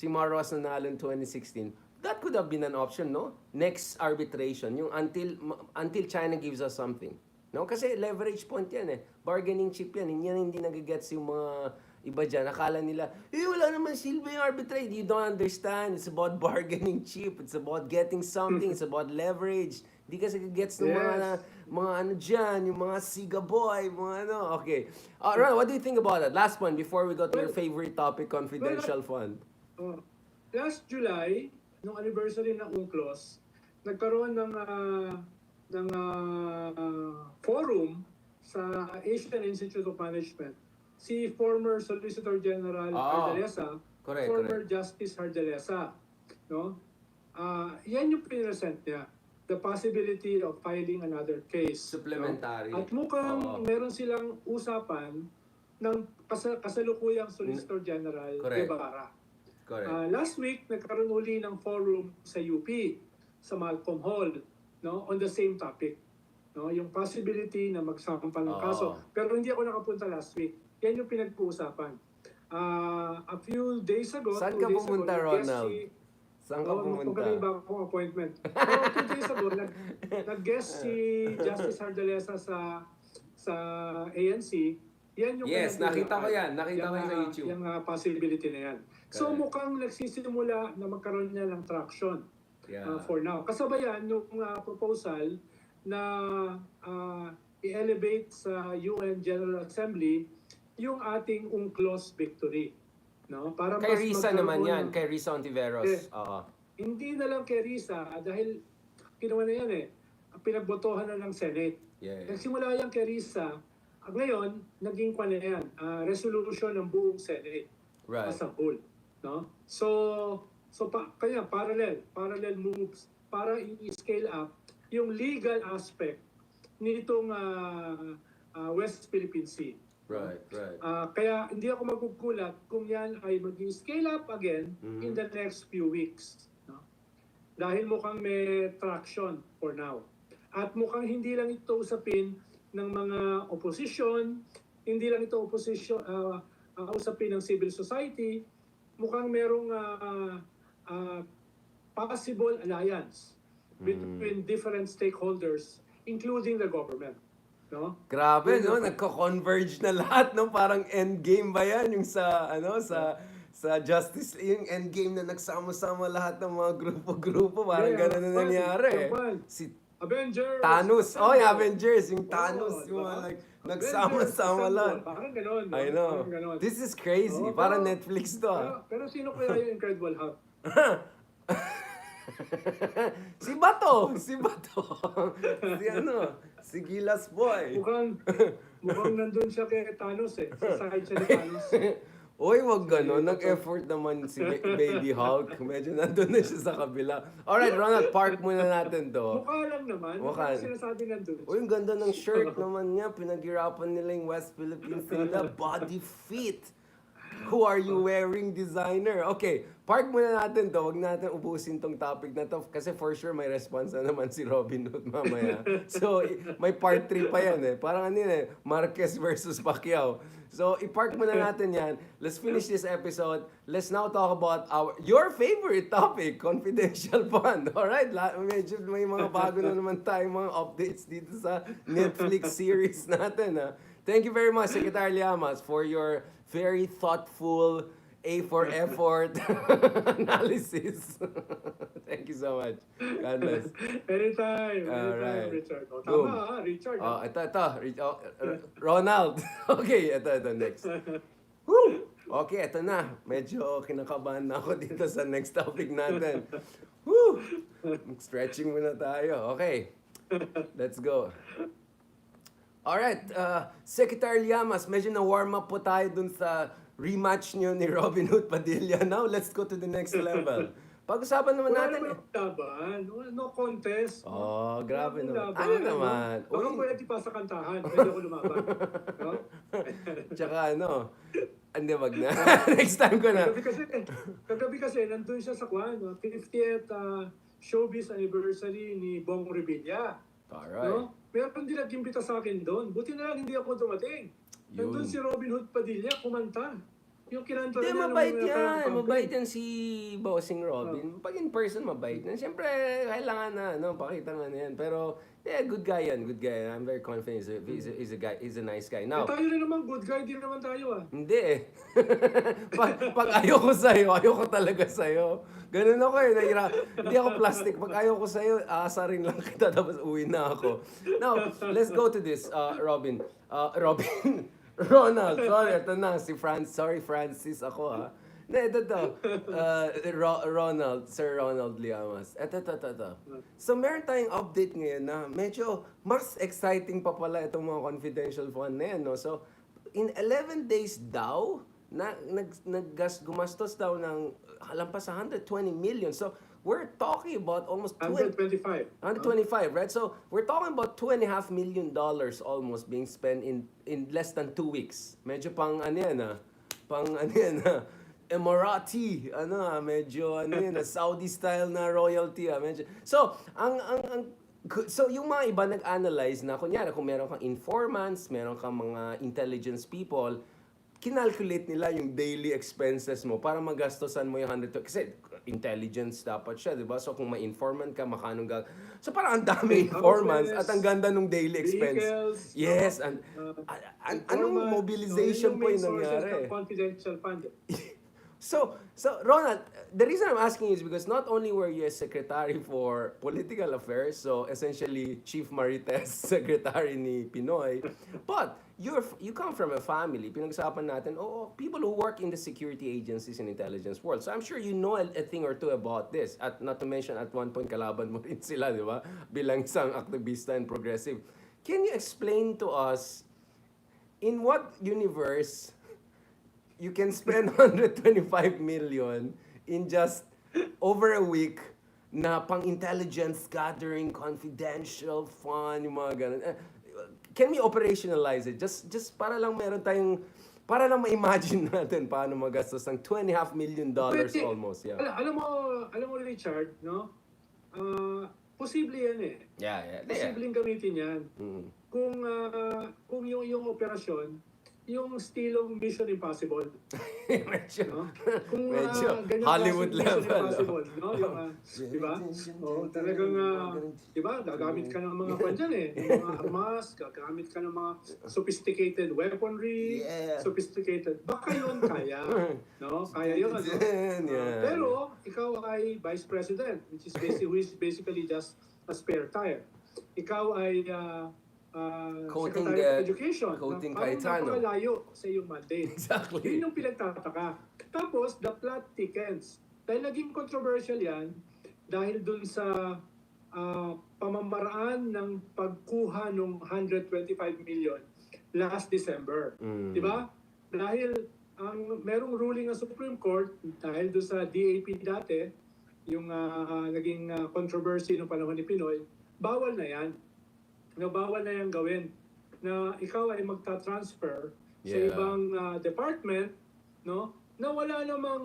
Rojas nanalo in 2016, that could have been an option, no? Next arbitration, yung until China gives us something. No? Kasi leverage point yan eh. Bargaining chip yan. Yan hindi nagigets yung mga iba dyan. Akala nila, wala naman silbi yung arbitrate. You don't understand. It's about bargaining chip. It's about getting something. It's about leverage. Hindi kasi gets ng mga ano dyan, yung mga siga boy, mga ano. Okay. Ron, what do you think about that? Last one before we go to your favorite topic, confidential fund. Last July, nung anniversary ng UNCLOS, nagkaroon ng forum sa Asian Institute of Management. Si former Solicitor General Hardalesa, former Justice Hardalesa, no? Yan yung pinresent niya. The possibility of filing another case. Supplementary. No? At mukhang meron silang usapan ng kasalukuyang Solicitor General Guevara. Last week, nagkaroon uli ng forum sa UP, sa Malcolm Hall, no, on the same topic, no, yung possibility na magsampa ng kaso. Pero hindi ako nakapunta last week. Yan yung pinag-uusapan. A few days ago, saan ka pumunta, Ronald? Saan ka pumunta? Kung kanina ba akong appointment. 2 days ago, nag-guest si Justice Hardalesa sa ANC. Yan yung nakita ko yan. Nakita ko yan sa YouTube. Yung possibility na yan. So mukhang nagsisimula na magkaroon niya ng traction. For now. Kasabayan yung proposal na i-elevate sa UN General Assembly yung ating UNCLOS victory. No? Para kay Risa naman yan, kay Risa Ontiveros. Hindi na lang kay Risa dahil ginawa na yan pinagbotohan na ng Senate. Nagsimula yan kay Risa, ngayon naging na yan, resolution ng buong Senate as a whole. No? Kaya parallel moves para i-scale up yung legal aspect nitong West Philippine Sea. Right. Kaya hindi ako magugulat kung yan ay mag-scale up again in the next few weeks. No? Dahil mukhang may traction for now. At mukhang hindi lang ito usapin ng mga opposition, hindi lang ito usapin ng civil society, mukhang merong possible alliance between different stakeholders, including the government. No? Grabe, no? Nagko-converge na lahat, no? Parang endgame ba yan? Yung sa Justice, yung endgame na nagsama-sama lahat ng mga grupo-grupo. Parang gano'n na nangyari. Si Avengers! Thanos! Avengers! Yung Thanos, yung mga nagsama-sama lahat. Parang gano'n. No? I know. This is crazy. Parang Netflix to. Pero sino kaya yung Incredible Hulk? Si Bato! Si Gilas Boy. Mukhang nandun siya kay Thanos Sa side siya ni Thanos. Uy, wag gano'n. Nag-effort naman si Baby Hulk. Medyo nandun na siya sa kabila. Alright, Ronald, park muna natin to. Mukha lang naman. Mukha sinasabi nandun. Uy, ang ganda ng shirt naman niya. Pinaghirapan nila yung West Philippines nila. Body fit. Who are you wearing designer? Okay, park muna natin to. Huwag natin ubusin tong topic na to. Kasi for sure may response na naman si Robinhood mamaya. So, may part 3 pa yan eh. Parang ano yun eh, Marquez versus Pacquiao. So, i-park muna natin yan. Let's finish this episode. Let's now talk about your favorite topic, confidential fund. Alright, medyo may mga bago na naman tayong mga updates dito sa Netflix series natin. Ha? Thank you very much, Secretary Liamas, for your very thoughtful A for effort analysis. Thank you so much. God bless. Anytime, Alright. Richard. O, Boom. tama, Richard. Ito. Ronald. Okay, ito, next. Woo! Okay, ito na. Medyo kinakabahan na ako dito sa next topic natin. Woo! Stretching muna tayo. Okay, let's go. Alright, Secretary Liamas, medyo na-warm up po tayo dun sa rematch nyo ni Robinhood Padilla. Now, let's go to the next level. Pag-usapan naman natin eh. Laban. No contest. Oh, grabe naman. Laban, Ano naman? Baka pwede pa sa kantahan. Pwede ako lumaban. No? Tsaka ano, hindi wag na. Next time ko na. Kagabi kasi, nandun siya sa 50th showbiz anniversary ni Bong Revilla. Alright. No? Meron din nag-imbita sa akin doon. Buti na lang hindi ako dumating. Nandun si Robinhood Padilla, kumanta. Yung kinanta Hindi, niya mabait nung yan. campaign. Mabait yan si Bossing Robin. Pag in person, mabait yan. Siyempre, kailangan na, pakita nga na yan. Pero, yeah, good guy yan. Good guy. I'm very confident he's a nice guy. Now, tayo rin naman good guy, din naman tayo hindi eh. pag ayoko sa'yo, ayoko talaga sa'yo. Ganun ako eh. Hindi ako plastic. Pag ayoko sa'yo, aasarin lang kita tapos uwi na ako. Now, let's go to this, Robin. Ronald, sorry, ito na, sorry Francis ako ha. Ito. Sir Ronald Liamas. Ito. So meron tayong update ngayon na medyo mas exciting pa pala itong mga confidential fund na yan, no? So, in 11 days daw, gumastos daw ng halampas sa 120 million. So, we're talking about almost 125. 125, right? So we're talking about $2.5 million almost being spent in less than 2 weeks. Medyo pang ano yan Emirati, medyo Saudi style na royalty medyo. So so yung mga iba nag-analyze na kunyari kung meron kang informants, meron kang mga intelligence people, kinalculate nila yung daily expenses mo para magastosan mo yung 100. Kasi intelligence dapat siya, di ba? So kung may informant ka, makanong So parang ang dami informants at ang ganda ng daily expense. Yes, and anong mobilization po yung nangyari? Confidential fund. So Ronald, the reason I'm asking is because not only were you a secretary for political affairs, so essentially Chief Marites secretary ni Pinoy, but you come from a family, pinag-usapan natin, people who work in the security agencies and intelligence world. So I'm sure you know a thing or two about this. At not to mention, at one point, kalaban mo rin sila, di ba? Bilang isang aktivista and progressive. Can you explain to us, in what universe you can spend 125 million in just over a week na pang-intelligence gathering, confidential fund, yung mga ganun. Can we operationalize it? Just para lang meron tayong, para lang ma-imagine natin paano magastos ng $2.5 million almost. Yeah. Alam mo Richard, no? Posible yan eh. Yeah. Posibleng gamitin yan. Mm. Kung yung operasyon, yung stilong Mission Impossible. medyo, no? Kung medyo Hollywood level. Impossible, no? Yung, diba? Talagang, diba? Gagamit ka ng mga pandyan eh. Yung mga armas, gagamit ka ng mga sophisticated weaponry, sophisticated. Baka yun kaya. No? Kaya yun. No? Pero, ikaw ay Vice President, which is basically just a spare tire. Ikaw ay Secretary of Education. Quoting Cayetano. Napakalayo sa iyong mandate. Exactly. Yun yung pinagtataka. Tapos, the plot thickens. Dahil naging controversial yan, dahil dun sa pamamaraan ng pagkuha ng 125 million last December. Di ba? Dahil merong ruling ng Supreme Court, dahil dun sa DAP dati, yung naging controversy ng panahon ni Pinoy, bawal na yan. Bawal na yung gawin na ikaw ay magta-transfer sa ibang department no? Na wala namang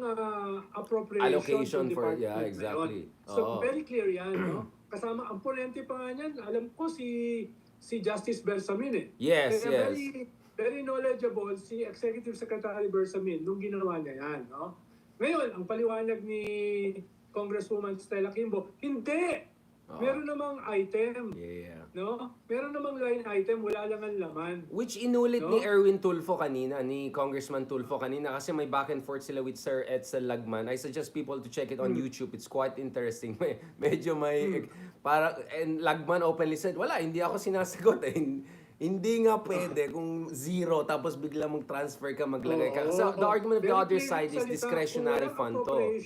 appropriation Allocation to for, department yeah, na exactly. yun. So very clear yan, no? Kasama ang ponente pa nga niyan, alam ko si Justice Bersamin eh. Yes, Kaya yes. very knowledgeable si Executive Secretary Bersamin nung ginawa niya yan, no? Ngayon, ang paliwanag ni Congresswoman Stella Kimbo, hindi! Meron namang item. Yeah. No? Meron namang line item, wala lang ang laman. Which inulit No? ni Erwin Tulfo kanina, ni Congressman Tulfo kanina, kasi may back and forth sila with Sir Edca Lagman. I suggest people to check it on YouTube. It's quite interesting. Medyo may, and Lagman openly said, wala, hindi ako sinasagot. Hindi nga pwede kung zero tapos bigla mag-transfer ka, maglagay ka. So the argument of the other side is discretionary fund to.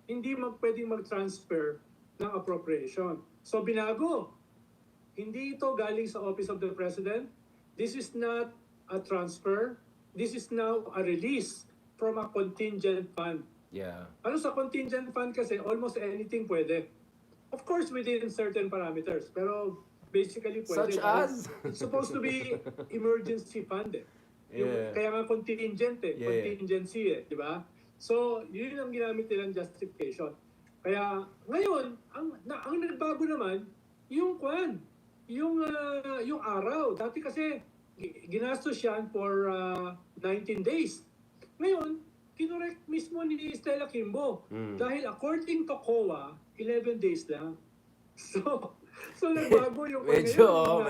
Hindi pwedeng mag-transfer ng appropriation. So binago. Hindi ito galing sa Office of the President. This is not a transfer. This is now a release from a contingent fund. Yeah. Ano sa contingent fund kasi, almost anything pwede. Of course, within certain parameters. Pero basically pwede. Such as? It's supposed to be emergency fund eh. Yeah. Kaya nga contingent eh. Yeah. Contingency eh. Di ba? So, yun ang ginamit nilang justification. Kaya ngayon, ang nagbago naman, yung yung araw. Dati kasi, ginastos yan for 19 days. Ngayon, kinorek mismo ni Stella Kimbo. Dahil according to COA, 11 days lang. So nagbago yung medyo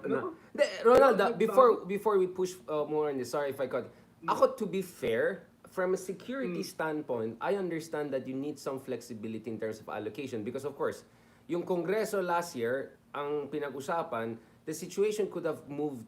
no? Ronald, before we push more on this, sorry if I cut. Ako, to be fair, from a security standpoint, I understand that you need some flexibility in terms of allocation because of course, yung Kongreso last year, ang pinag-usapan, the situation could have moved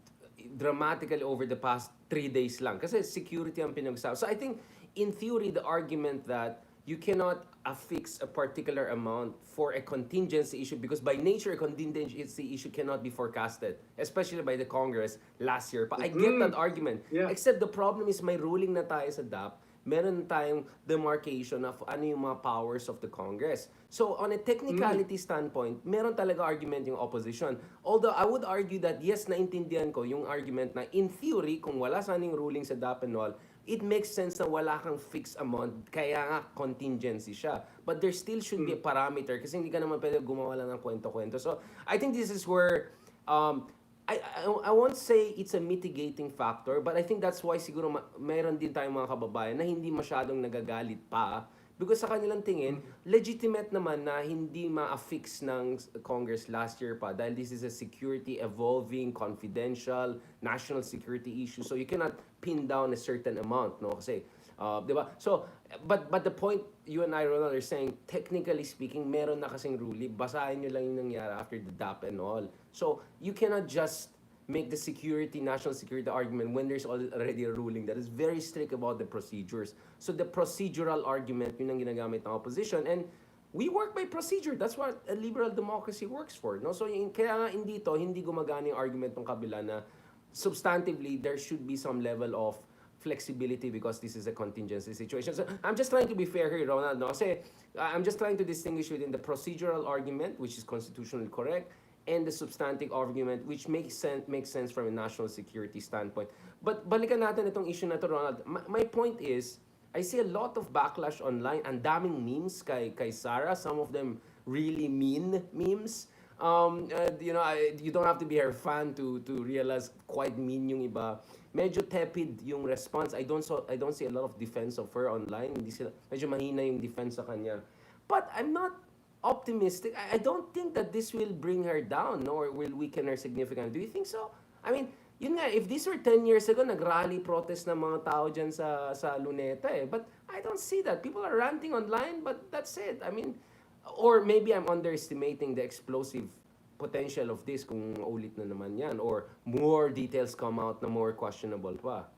dramatically over the past 3 days lang kasi security ang pinag-usapan. So I think, in theory, the argument that you cannot affix a particular amount for a contingency issue because by nature, a contingency issue cannot be forecasted, especially by the Congress last year. I get that argument. Yeah. Except the problem is may ruling na tayo sa DAP, meron tayong demarcation of ano yung mga powers of the Congress. So on a technicality standpoint, meron talaga argument yung opposition. Although I would argue that yes, naintindihan ko yung argument na in theory, kung wala saning ruling sa DAP and all, it makes sense na wala kang fixed amount, kaya nga contingency siya. But there still should be a parameter kasi hindi ka naman pwede gumawa lang ng kwento-kwento. So, I think this is where, I won't say it's a mitigating factor, but I think that's why siguro mayroon din tayong mga kababayan na hindi masyadong nagagalit pa because sa kanilang tingin, legitimate naman na hindi ma-affix ng Congress last year pa dahil this is a security evolving, confidential, national security issue. So you cannot pin down a certain amount, no? Kasi, di ba? So, but the point you and I, Ronald, are saying, technically speaking, meron na kasing ruling. Basahin nyo lang yung nangyari after the DAP and all. So, you cannot just make the national security argument when there's already a ruling that is very strict about the procedures. So the procedural argument, yun ang ginagamit ng opposition. And we work by procedure. That's what a liberal democracy works for. No? So kaya nga hindi gumagana yung argument ng kabila na substantively there should be some level of flexibility because this is a contingency situation. So I'm just trying to be fair here, Ronald. No? Kasi I'm just trying to distinguish within the procedural argument, which is constitutionally correct, and the substantive argument which makes sense from a national security standpoint. But balikan natin itong issue na to, Ronald. My point is, I see a lot of backlash online. Ang daming memes kay Sarah. Some of them really mean memes. You don't have to be her fan to realize quite mean yung iba. Medyo tepid yung response. I don't see a lot of defense of her online. Medyo mahina yung defense sa kanya. But I'm not optimistic. I don't think that this will bring her down, no, or will weaken her significantly. Do you think so? I mean, yun nga, if this were 10 years ago, nag-rally protest ng mga tao dyan sa Luneta eh. But I don't see that. People are ranting online, but that's it. I mean, or maybe I'm underestimating the explosive potential of this kung ulit na naman yan. Or more details come out na more questionable pa.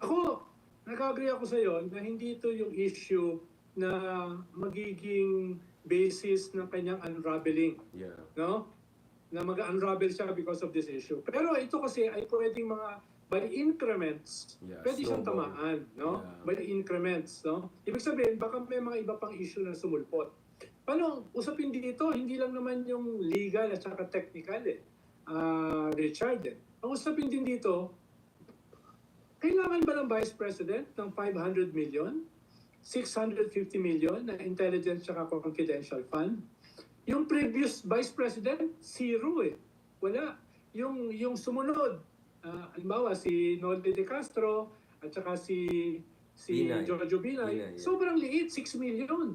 Ako, nag-agree ako sa iyo na hindi ito yung issue na magiging basis ng kanyang unraveling. Yeah. No? Na mag-unravel siya because of this issue. Pero ito kasi ay pwedeng by increments, pwede siyang tamaan, no? Yeah. By increments, no? Ibig sabihin, baka may mga iba pang issue na sumulpot. Paano, usapin dito, hindi lang naman yung legal at saka technical Richard. Ang usapin din dito, Kailangan ba ng Vice President ng 500 million? 650 million na intelligence at confidential fund? Yung previous Vice President, zero eh. Wala. Yung sumunod, halimbawa si Nolde de Castro at saka si Binay. Giorgio Binay, sobrang liit, 6 million.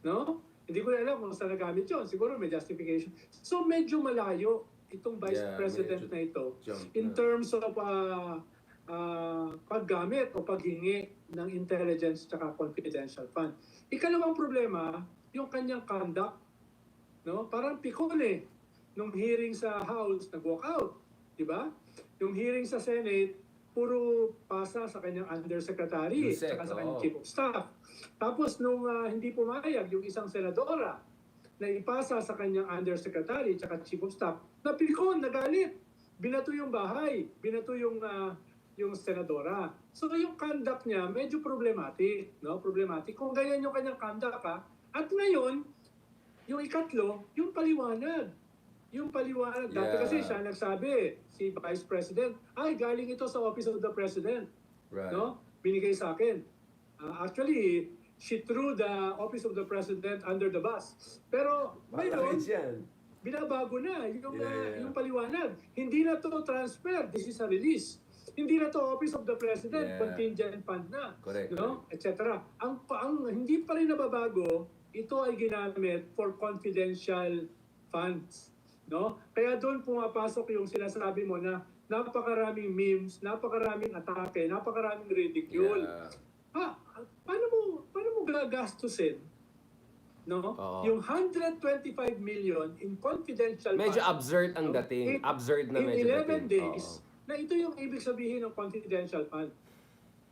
No? Hindi ko na alam kung saan nagamit yun. Siguro may justification. So medyo malayo itong Vice President na ito in terms of paggamit o paghingi ng intelligence at confidential fund. Ikalawang problema, yung kanyang conduct. No? Parang pikon eh. Nung hearing sa House, nag-walk out. Diba? Yung hearing sa Senate, puro pasa sa kanyang undersecretary at sa kanyang chief of staff. Tapos nung hindi pumayag yung isang senadora na ipasa sa kanyang undersecretary at chief of staff, napikon, nagalit. Binato yung bahay, binato yung senadora. So yung conduct niya medyo problematic, no? Problematic. Kung ganyan yung kanyang conduct at ngayon yung ikatlo, yung paliwanag. Yung paliwanag. Dati kasi siya nagsabi, si Vice President, ay galing ito sa Office of the President. Right. No? Binigay sa akin. Actually, she threw the Office of the President under the bus. Pero ngayon, binabago na yung paliwanag. Hindi na to transfer, this is a release. Hindi na to Office of the President, contingent fund na. Correct. No? Etc. Ang hindi pa rin nababago, ito ay ginamit for confidential funds. No? Kaya doon pumapasok yung sinasabi mo na napakaraming memes, napakaraming atake, napakaraming ridicule. Paano mo gagastusin, no? Yung 125 million in confidential medyo funds, absurd ang dating. Absurd na medyo in 11 dating. days, na ito yung ibig sabihin ng confidential fund.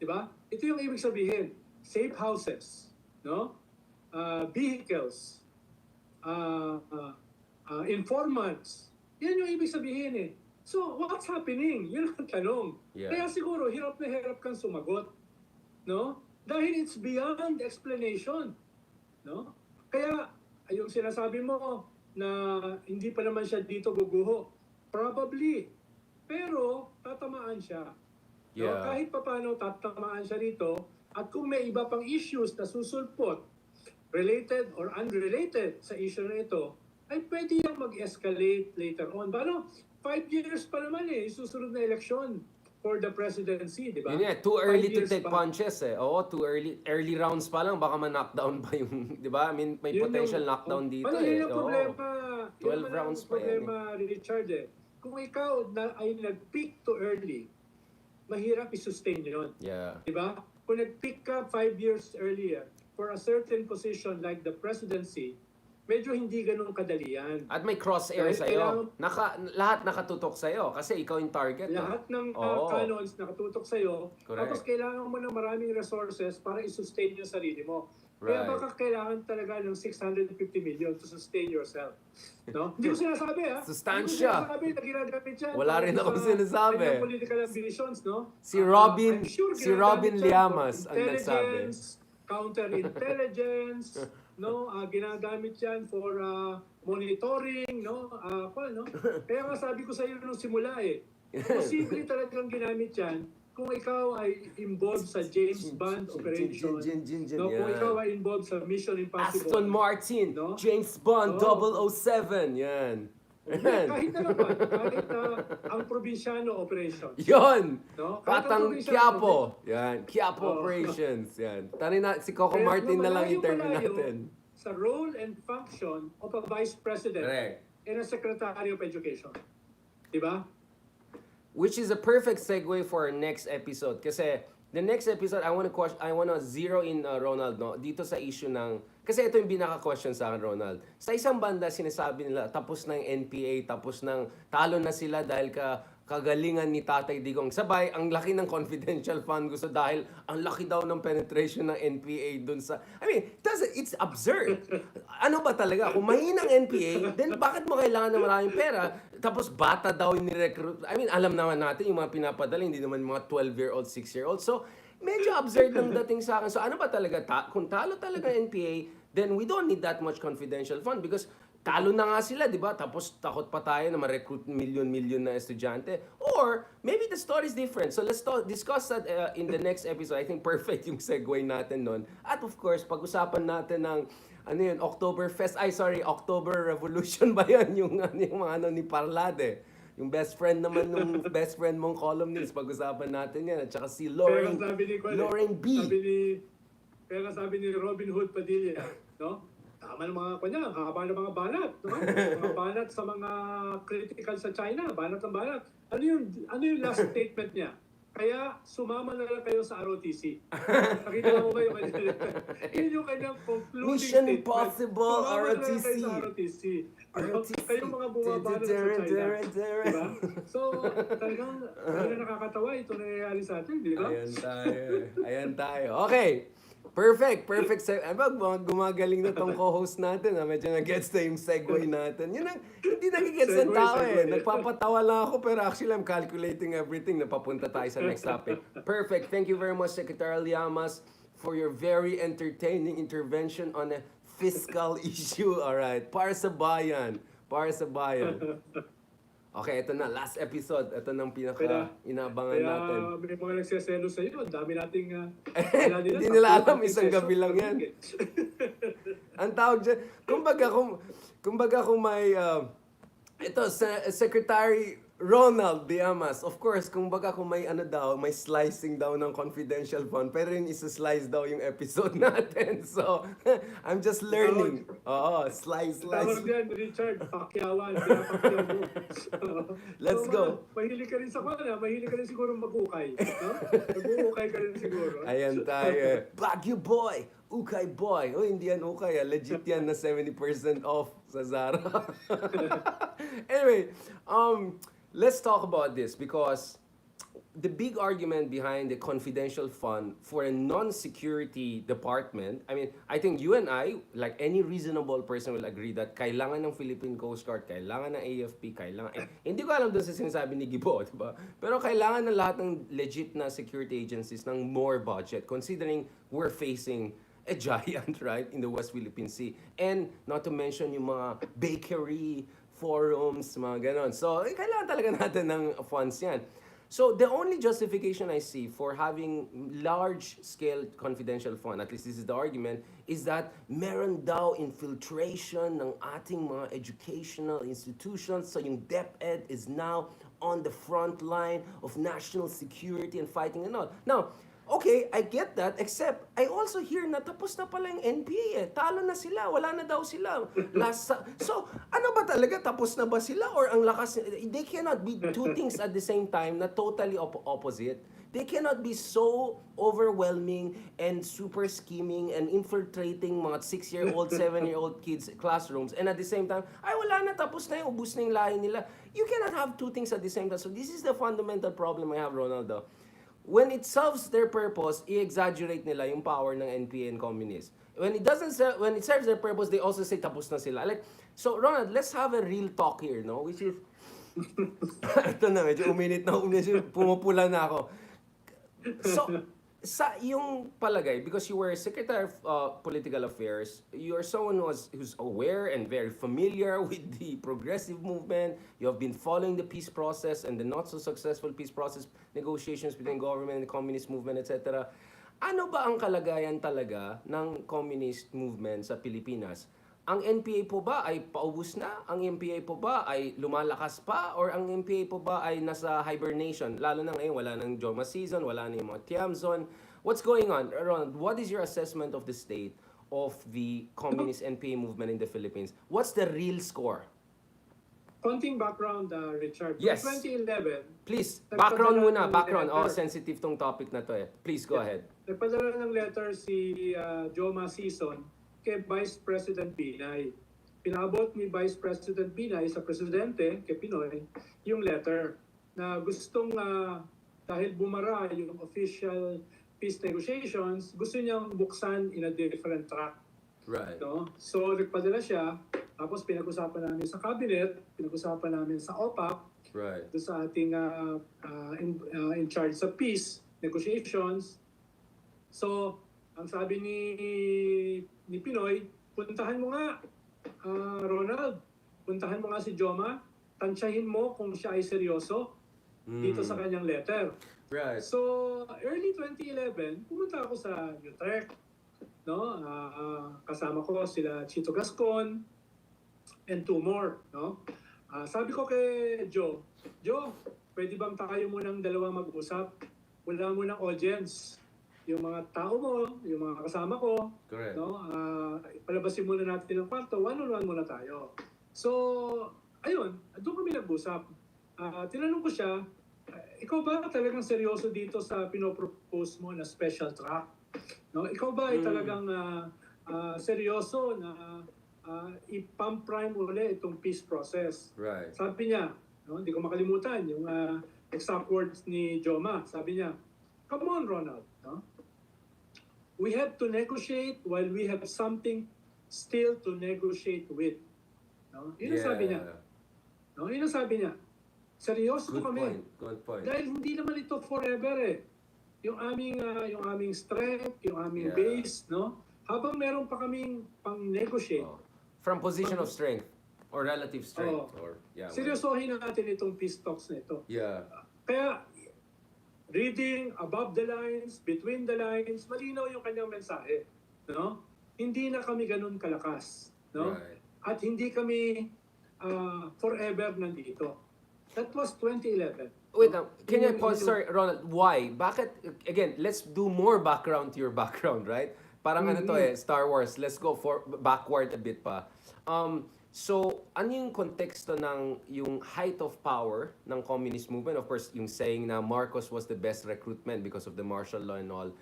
Diba? Ito yung ibig sabihin. Safe houses, no? Vehicles, informants. Yan yung ibig sabihin eh. So, what's happening? Yun ang tanong. Kaya siguro, hirap na hirap kang sumagot. No? Dahil it's beyond explanation. No? Kaya, yung sinasabi mo na hindi pa naman siya dito guguho. Probably. Pero, tatamaan siya. No? Kahit pa paano, tatamaan siya rito. At kung may iba pang issues na susulpot, related or unrelated sa issue na ito, ay pwede yung mag-escalate later on. Paano? 5 years pa naman eh, susunod na eleksyon for the presidency, di ba? Yun too early to take punches eh. Oo, too early. Early rounds pa lang, baka ma-knockdown pa yung, di ba? I mean, may potential knockdown dito eh. Yun yung problema, 12 rounds pa yan Richard eh. Kung ikaw ay nag-peak too early, mahirap i-sustain yun. Di ba? Kung nag-peak ka 5 years earlier for a certain position like the presidency, medyo hindi ganun kadali yan. At may crosshair sa'yo. Lahat nakatutok sa'yo kasi ikaw yung target. Lahat ng canons nakatutok sa'yo. Tapos kailangan mo ng maraming resources para i-sustain yung sarili mo. Kaya baka kailangan talaga ng 650 million to sustain yourself. No? Hindi ko sinasabi ha. Sustansya. Hindi ko sinasabi na ginagamit yan. Wala rin ako sinasabi. Political ambitions, no? Si Robin Liamas ang nagsabi. Counterintelligence, no? Ginagamit yan for monitoring, no? Kaya nga sabi ko sa iyo nung simula eh, posible talagang ginamit yan kung ikaw ay involved sa James Bond operation, no? Kung ikaw ay involved sa Mission Impossible. Aston Martin, no? James Bond 007, yan. Kahit na naman, kahit ang probinsyano operation. Yun! No? Patang Quiapo. Yan, Quiapo operations. Yan. Tani na, si Coco Martin na lang interview natin. Sa role and function of a Vice President and a Secretary of Education. Diba? Which is a perfect segue for our next episode. Kasi the next episode, I wanna zero in Ronald, no? Dito sa issue ng... Kasi ito yung binaka-question sa akin, Ronald. Sa isang banda, sinasabi nila, tapos ng NPA, tapos ng talo na sila dahil kagalingan ni Tatay Digong. Sabay, ang laki ng confidential fund gusto dahil ang laki daw ng penetration ng NPA dun sa... I mean, it's absurd. Ano ba talaga? Kung mahinang NPA, then bakit mo kailangan ng maraming pera? Tapos bata daw yung ni-recruit. I mean, alam naman natin yung mga pinapadala, hindi naman mga 12-year-old, 6-year-old. So, medyo absurd lang dating sa akin. So, ano ba talaga? Kung talo talaga NPA, then we don't need that much confidential fund because talo na nga sila, di ba? Tapos takot pa tayo na ma-recruit milyon-milyon na estudyante. Oo, Or maybe the story is different. So let's discuss that in the next episode. I think perfect yung segue natin nun. At of course, pag-usapan natin ng ano yun, October Revolution ba yan? Yung mga ni Parlade. Yung best friend naman nung best friend mong columnist, pag-usapan natin yan. At saka si Lauren B. Sabi ni ROBINHOOD PADILLA, no? Tama ng mga kanya, haba ng mga banat, no? Mga banat sa mga critical sa China, banat ng banat. Ano yung last statement niya? Kaya sumama na lang kayo sa ROTC. Nakita mo ba yung kanya? Yun yung kanyang concluding Mission statement. Impossible, Sumama na lang kayo ROTC. sa ROTC. Kayong mga bumabanat sa China. Diba? So, talagang nakakatawa ito nangyayari sa atin, di ba? Ayan tayo. Okay. Perfect. Gumagaling na tong co-host natin. Medyo nag-gets na yung segue natin. Yun ang, hindi nag-gets ng tao eh. Nagpapatawa lang ako pero actually I'm calculating everything. Napapunta tayo sa next topic. Perfect. Thank you very much, Secretary Liamas, for your very entertaining intervention on a fiscal issue. Alright. Para sa bayan. Okay, ito na. Last episode. Ito nang pinaka-inabangan natin. May mga nagsaselo sa iyo. Ang dami nating... Hindi nila alam. Isang gabi lang yan. Ang tawag dyan. Kumbaga kung may... ito, Secretary Ronald Liamas. Of course, kumbaga kung may may slicing daw ng confidential fund. Pero yun isa-slice daw yung episode natin. So, I'm just learning. Oo, slice. Tawag yan, Richard, pakyawan. Let's go. Mahilig ka rin sa kanya. Mahilig ka rin siguro mag-ukay. No? Mag-ukay ka rin siguro. Ayan tayo. Baguio boy! Ukay boy! Oh, hindi yan ukay. Legit yan na 70% off sa Zara. Anyway, let's talk about this because the big argument behind the confidential fund for a non-security department, I mean, I think you and I, like any reasonable person will agree that kailangan ng Philippine Coast Guard, kailangan ng AFP, hindi ko alam dun sa sinasabi ni Gibo, diba? Pero kailangan ng lahat ng legit na security agencies ng more budget considering we're facing a giant, right, in the West Philippine Sea. And not to mention yung mga bakery, forums, mga ganon. So, kailangan talaga natin ng funds yan. So, the only justification I see for having large-scale confidential fund, at least this is the argument, is that meron daw infiltration ng ating mga educational institutions. So, yung DepEd is now on the front line of national security and fighting and all. Now, okay, I get that, except I also hear na tapos na pala yung NPA eh. Talo na sila, wala na daw sila. So, ano ba talaga? Tapos na ba sila? Or ang lakas, they cannot be two things at the same time na totally opposite. They cannot be so overwhelming and super scheming and infiltrating mga 6-year-old, 7-year-old kids' classrooms. And at the same time, ay wala na, tapos na yung ubus na yung lahi nila. You cannot have two things at the same time. So this is the fundamental problem I have, Ronaldo. When it serves their purpose, i-exaggerate nila yung power ng NPA and communists. When it serves their purpose, they also say tapos na sila. Like, so Ronald, let's have a real talk here, no? Which is, ito na, medyo uminit, pumupula na ako. So, sa yung palagay, because you were Secretary of Political Affairs, you are someone who's aware and very familiar with the progressive movement. You have been following the peace process and the not so successful peace process negotiations between government and the communist movement, etc. Ano ba ang kalagayan talaga ng communist movement sa Pilipinas? Ang NPA po ba ay paubos na? Ang NPA po ba ay lumalakas pa? Or ang NPA po ba ay nasa hibernation? Lalo na ngayon, wala nang Joma season, wala na yung mga Tiamzon. What's going on? Ron, what is your assessment of the state of the communist NPA movement in the Philippines? What's the real score? Konting background, Richard. Yes. 2011. Please, background muna. Background. Oh, sensitive tong topic na to eh. Please go ahead. Nagpadala ng letter si Joma Season kay Vice President Binay. Pinabot ni Vice President Binay sa Presidente, kay Pinoy, yung letter na gustong, dahil bumara yung official peace negotiations, gusto niyang buksan in a different track. Right. No? So, nagpadala siya, tapos pinag-usapan namin sa cabinet, pinag-usapan namin sa OPAC, right, doon sa ating in charge sa peace negotiations. So, ang sabi ni Pinoy, puntahan mo nga, Ronald, puntahan mo nga si Joma, tansyahin mo kung siya ay seryoso. dito sa kanyang letter. Right. So, early 2011, pumunta ako sa Utrecht, no? Kasama ko sila Chito Gascon and two more, no? Sabi ko kay Joe, pwede bang tayo munang dalawa mag-usap? Wala munang audience. Yung mga tao mo, yung mga kasama ko, correct, no? Palabasin muna natin ng kwarto, one-on-one muna tayo. So, ayun, doon kami nag-usap. Tinanong ko siya, ikaw ba talagang seryoso dito sa pinopropose mo na special track? No? Ikaw ba ay talagang seryoso na i-pump prime uli itong peace process? Right. Sabi niya, no? Hindi ko makalimutan yung exact words ni Joma. Sabi niya, come on Ronald, no? We have to negotiate while we have something still to negotiate with. No? Yun ang sabi niya. No? Yun ang sabi niya. Seryoso Good kami. point. Good point. Dahil hindi naman ito forever eh. Yung aming strength, yung aming base, no? Habang meron pa kaming pang-negotiate. From position of strength or relative strength. Seryosohin natin itong peace talks na ito. Yeah. Kaya, reading above the lines, between the lines, malinaw yung kanyang mensahe. No? Hindi na kami ganun kalakas. No? Right. At hindi kami forever nandito. That was 2011. Wait, can I pause? Sorry, Ronald. Why? Bakit? Again, let's do more background to your background, right? Parang ano to Star Wars. Let's go backward a bit pa. So, ano yung konteksto ng yung height of power ng communist movement? Of course, yung saying na Marcos was the best recruitment because of the martial law and all.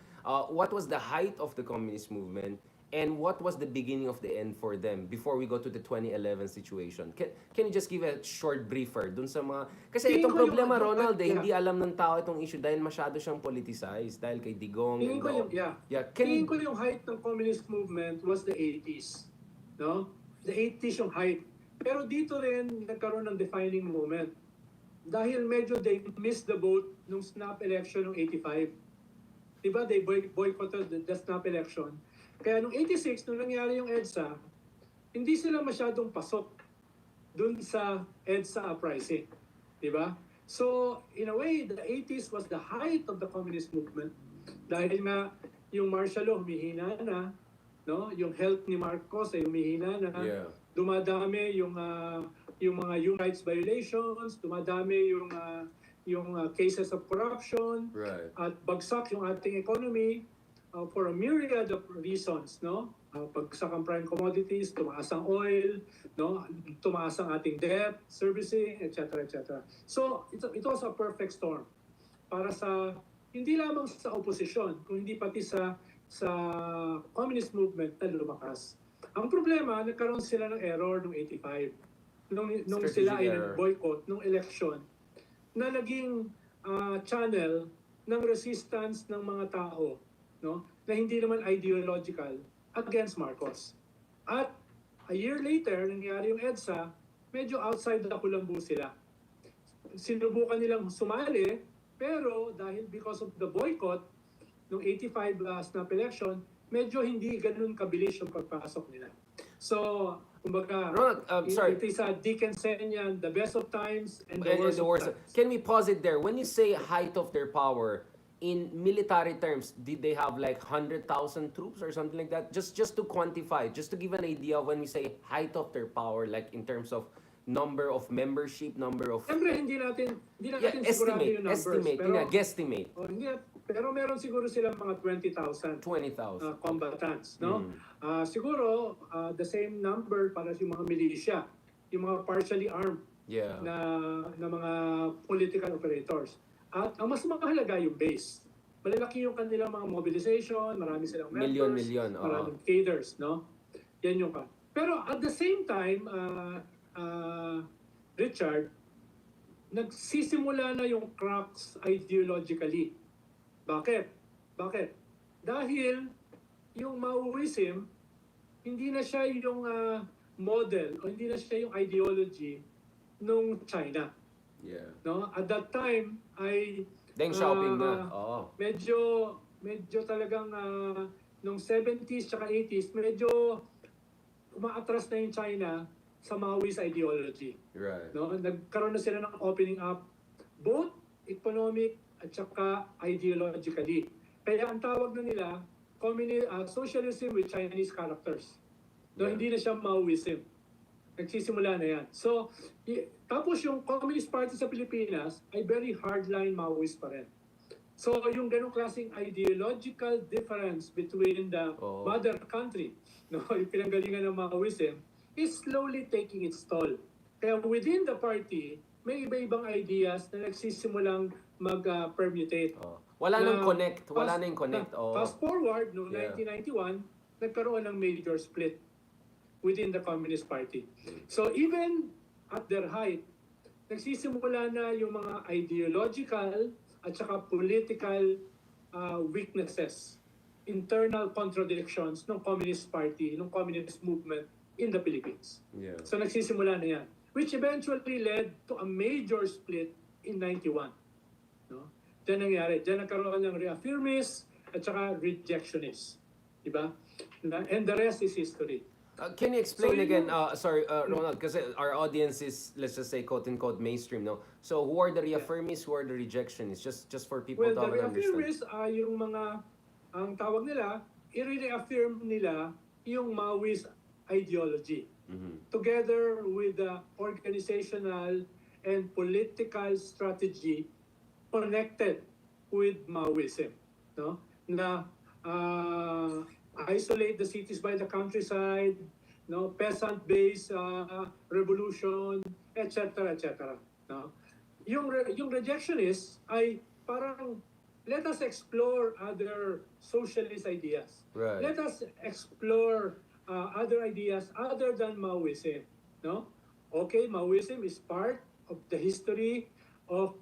What was the height of the communist movement? And what was the beginning of the end for them before we go to the 2011 situation? Can you just give a short briefer dun sa mga... Kasi itong problema, Ronald, hindi alam ng tao itong issue dahil masyado siyang politicized dahil kay Digong. Tingin ko yung height ng communist movement was the 80s. No? The 80s yung height. Pero dito rin nagkaroon ng defining moment. Dahil medyo they missed the boat nung snap election ng 85. Diba? They boycotted the snap election. Kaya nung 86, nung nangyari yung EDSA, hindi sila masyadong pasok dun sa EDSA uprising. Diba? So, in a way, the 80s was the height of the communist movement. Dahil nga, yung martial law humihina na, no? Yung health ni Marcos ay humihina na. Yeah. Dumadami yung mga human rights violations, dumadami yung cases of corruption, right. At bagsak yung ating economy. For a myriad of reasons, no? Pagsak ang prime commodities, tumaas ang oil, no? Tumaas ang ating debt, servicing, etc., etc. So, it was a perfect storm para sa, hindi lamang sa opposition, kundi pati sa communist movement na lumakas. Ang problema, nagkaroon sila ng error noong 85. Nung sila ay nag-boycott nung election, na naging channel ng resistance ng mga tao, no, na hindi naman ideological against Marcos. At a year later, nangyari yung EDSA, medyo outside the kulambu sila. Sinubukan nilang sumali, pero dahil because of the boycott, nung 85 snap election, medyo hindi ganun kabilis yung pagpasok nila. So, kumbaga, Ronald, sorry. It is a Dickensian, the best of times and the worst of times. Can we pause it there? When you say height of their power, in military terms, did they have like 100,000 troops or something like that? Just to quantify, just to give an idea when we say height of their power, like in terms of number of membership, number of... Siyempre, hindi natin sigurado yung numbers. Guesstimate. Pero meron siguro silang mga 20,000 combatants, no? Siguro, the same number para sa mga militia, yung mga partially armed na mga political operators. At ang mas mahalaga yung base. Malalaki yung kanilang mga mobilization, marami silang members, maraming cadres, no? Yan yung Pero at the same time, Richard, nagsisimula na yung cracks ideologically. Bakit? Dahil yung Maoism, hindi na siya yung model o hindi na siya yung ideology nung China. Yeah. No? At that time ay Deng Xiaoping na. Medyo talagang nung 70s tsaka 80s medyo umaatras na yung China sa Maoist ideology. Right. No? Nagkaroon na sila ng opening up both economic, at saka ideologically. Kaya ang tawag na nila, socialism with Chinese characters. No, hindi na siya Maoism. Nagsisimula na yan. So, tapos yung Communist Party sa Pilipinas ay very hardline Maoist pa rin. So, yung ganong klaseng ideological difference between the mother country, no, yung pinanggalingan ng Maoism, is slowly taking its toll. Kaya within the party, may iba-ibang ideas na nagsisimulang mag-permutate. Wala nang connect. Wala nang connect. Fast forward, noong 1991, nagkaroon ng major split within the Communist Party. So even at their height, nagsisimula na yung mga ideological at saka political weaknesses, internal contradictions ng Communist Party, ng Communist movement in the Philippines. So nagsisimula na yan, which eventually led to a major split in 91. No? Diyan nangyari. Diyan nagkaroon ng reaffirmists at saka rejectionists. Diba? And the rest is history. Can you explain again, Ronald, because our audience is, let's just say, quote-unquote, mainstream, no? So, who are the reaffirmists, who are the rejectionists? Just for people to understand. Well, the reaffirmists are yung mga, ang tawag nila, i-reaffirm nila yung Maoist ideology. Together with the organizational and political strategy connected with Maoism. No? Na isolate the cities by the countryside, no, peasant-based revolution, etc., etc. No? Yung rejectionists ay parang let us explore other socialist ideas. Right. Let us explore other ideas other than Maoism. No? Okay, Maoism is part of the history of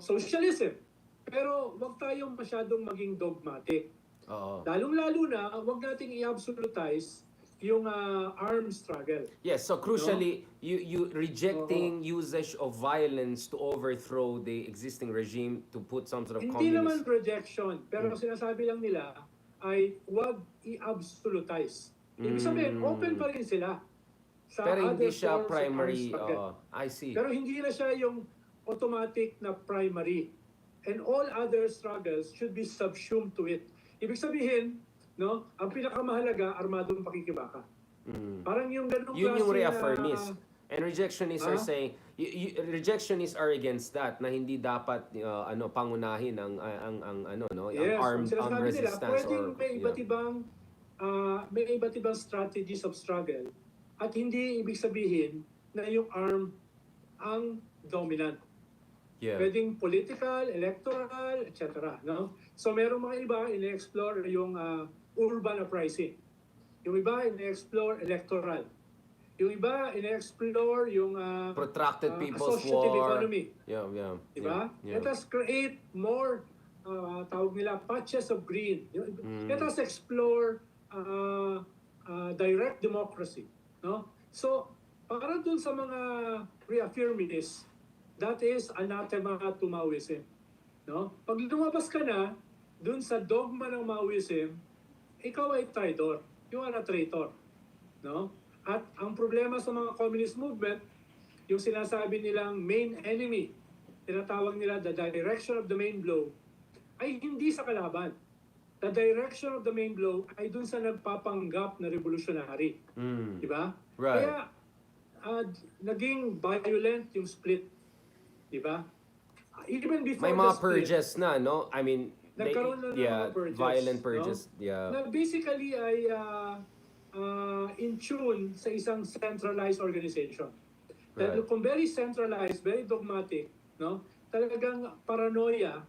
socialism. Pero wag tayong masyadong maging dogmatic. Lalong-lalo na, wag nating i-absolutize yung armed struggle. Yes, so crucially, no? you rejecting usage of violence to overthrow the existing regime to put some sort of Hindi naman rejection, pero sinasabi lang nila ay wag i-absolutize. Ibig sabihin, open pa rin sila sa pero other hindi siya forms primary, of armed struggle. I see. Pero hindi na siya yung automatic na primary. And all other struggles should be subsumed to it. Ibig sabihin, no, ang pinakamahalaga, armadong pakikibaka. Parang yung ganung klase. Yun yung reaffirmists. And rejectionists are saying, rejectionists are against that, na hindi dapat pangunahin ang armed resistance. Pwedeng may iba't ibang strategies of struggle at hindi ibig sabihin na yung armed ang dominant. Pwedeng political, electoral, etc. No? So meron mga iba ine-explore yung urban uprising. Yung iba ine-explore electoral. Yung iba ine-explore yung protracted people's associative war. economy. Diba? Let us create more tawag nila patches of green. Let us explore direct democracy. No? So para dun sa mga reaffirmists, that is anathema to Maoism. No? Pag lumabas ka na dun sa dogma ng Maoism, ikaw ay traitor. You are a traitor. No? At ang problema sa mga communist movement, yung sinasabi nilang main enemy, tinatawag nila the direction of the main blow, ay hindi sa kalaban. The direction of the main blow ay dun sa nagpapanggap na revolutionary. Diba? Right. Kaya naging violent yung split. Diba? Even before may mga purges na, no? I mean, nagkaroon na ng mga purges. Violent purges. No? Na basically ay in tune sa isang centralized organization. Right. Dahil kung very centralized, very dogmatic, no? Talagang paranoia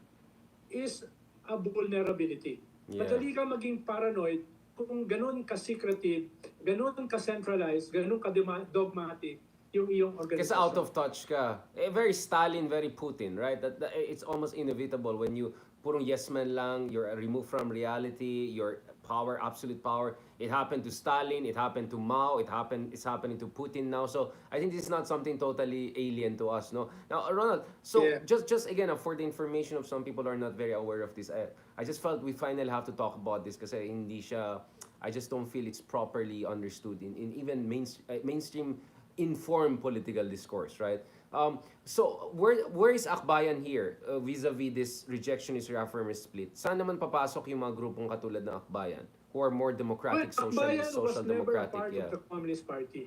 is a vulnerability. Madali ka maging paranoid kung ganun ka-secretive, ganun ka-centralized, ganun ka-dogmatic yung iyong organization. Kasi out of touch ka. Very Stalin, very Putin, right? It's almost inevitable when you purong yes man lang, you're removed from reality, your power, absolute power. It happened to Stalin, it happened to Mao, it's happening to Putin now. So I think this is not something totally alien to us, no? Now, Ronald, so just again, for the information of some people who are not very aware of this, I just felt we finally have to talk about this kasi hindi siya, I just don't feel it's properly understood in even mainstream informed political discourse, right? So where is Akbayan here vis-a-vis this rejectionist reaffirmist split? Saan naman papasok yung mga grupong katulad ng Akbayan who are more democratic, Well, Akbayan social was never a democratic? part of the Communist Party.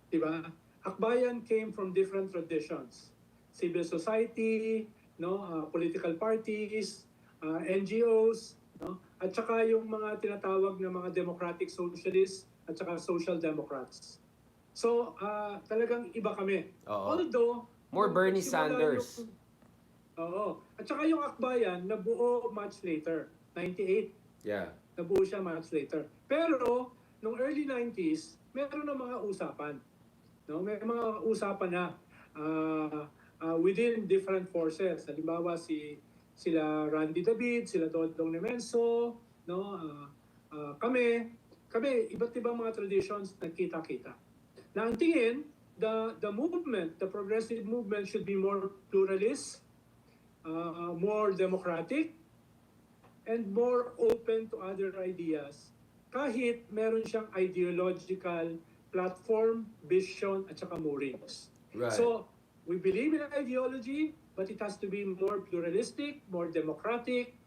Diba? Akbayan came from different traditions. Civil society, no, political parties, NGOs, no, at saka yung mga tinatawag na mga democratic socialists at saka social democrats. So, talagang iba kami. Oo. Although, More Bernie nagsimula Sanders. Oo. At saka yung Akbayan, nabuo much later. 98. Yeah. Nabuo siya much later. Pero, nung early 90s, meron na mga usapan. No? May mga usapan na within different forces. Halimbawa, sila Randy David, sila Dodong Nemenso, no? Kami, iba't ibang mga traditions nagkita-kita. Na ang tingin, the movement, the progressive movement should be more pluralist, more democratic, and more open to other ideas. Kahit meron siyang ideological platform, vision, at saka moorings. Right. So, we believe in ideology, but it has to be more pluralistic, more democratic,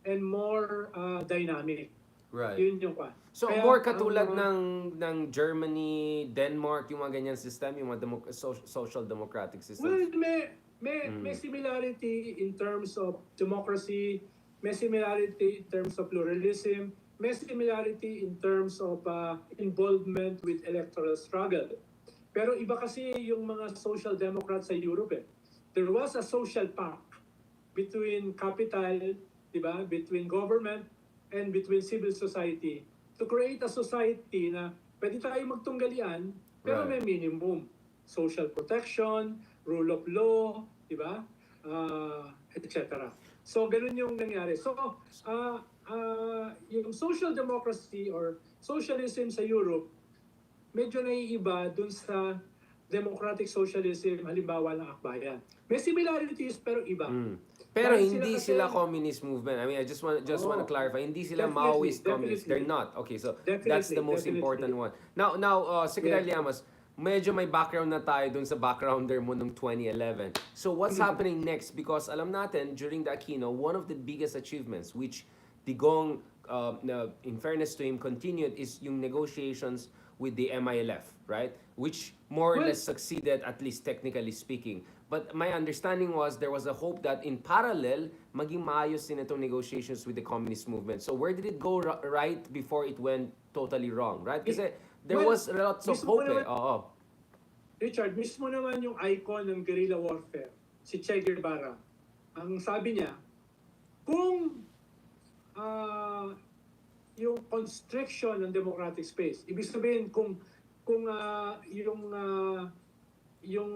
and more dynamic. Right. Yun yung pa. So, Kaya, more katulad ng Germany, Denmark, yung mga ganyan system, yung mga social democratic system. Well, may similarity in terms of democracy, may similarity in terms of pluralism, may similarity in terms of involvement with electoral struggle. Pero iba kasi yung mga social democrats sa Europe. There was a social pact between capital, diba, between government, and between civil society to create a society na pwede tayo magtunggalian, pero may minimum. Social protection, rule of law, diba? Etc. So, ganun yung nangyari. So, yung social democracy or socialism sa Europe, medyo naiiba dun sa democratic socialism, halimbawa ng Akbayan. May similarities, pero iba. Pero hindi sila communist movement. I mean, I just want to clarify. Hindi sila Maoist communist. They're not. Okay, so that's the most important one. Now, Secretary Liamas, medyo may background na tayo dun sa backgrounder mo nung 2011. So what's happening next? Because alam natin, during the Aquino, one of the biggest achievements, which Digong, in fairness to him, continued, is yung negotiations with the MILF, right? Which more or less succeeded, at least technically speaking. But my understanding was there was a hope that in parallel, maging maayos din itong negotiations with the communist movement. So where did it go right before it went totally wrong, right? Kasi there was lots of hope eh. Oo. Richard, mismo naman yung icon ng guerrilla warfare, si Che Guevara. Ang sabi niya, kung yung constriction ng democratic space, ibig sabihin kung yung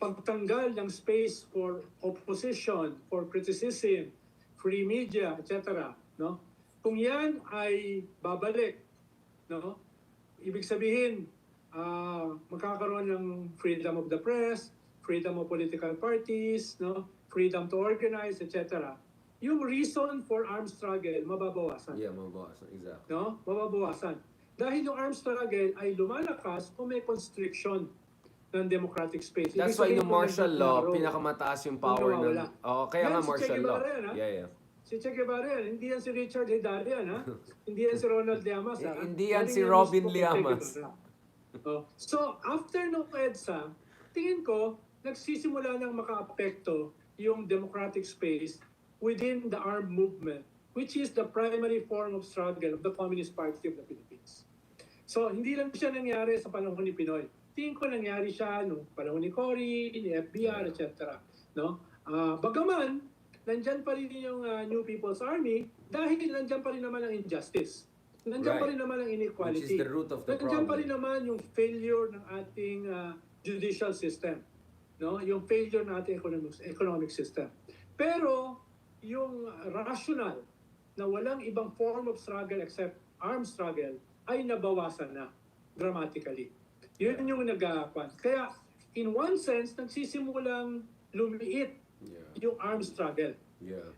pagtanggal ng space for opposition, for criticism, free media, etc., no? Kung yan ay babalik, no? Ibig sabihin, magkakaroon ng freedom of the press, freedom of political parties, no? Freedom to organize, etc. Yung reason for armed struggle, mababawasan. Yeah, mababawasan. Exactly. No? Mababawasan. Dahil yung armed struggle ay lumalakas kung may constriction ng democratic space. That's why yung martial law, pinakamataas yung power ng... Oh, kaya nga martial law. Yeah. Si Che Guevara yan. Hindi yan si Richard Hidarian, ha? Hindi yan si Ronald Liamas, ha? Hindi yan si Robin Liamas. So, after nung EDSA, tingin ko, nagsisimula nang maka-apekto yung democratic space within the armed movement, which is the primary form of struggle of the Communist Party of the Philippines. So, hindi lang siya nangyari sa panahon ni Pinoy. Tingin ko nangyari siya nung panahon ni Cory, ni FBR, etc. No? Bagaman, nandyan pa rin yung New People's Army dahil nandyan pa rin naman ang injustice. Nandyan pa rin naman ang inequality. Which is the root of the nandyan problem. pa rin naman yung failure ng ating judicial system. No? Yung failure ng ating economic system. Pero, yung rational na walang ibang form of struggle except armed struggle ay nabawasan na dramatically. Yun yung nagkakapan. Kaya, in one sense, nagsisimulang lumiit yung armed struggle.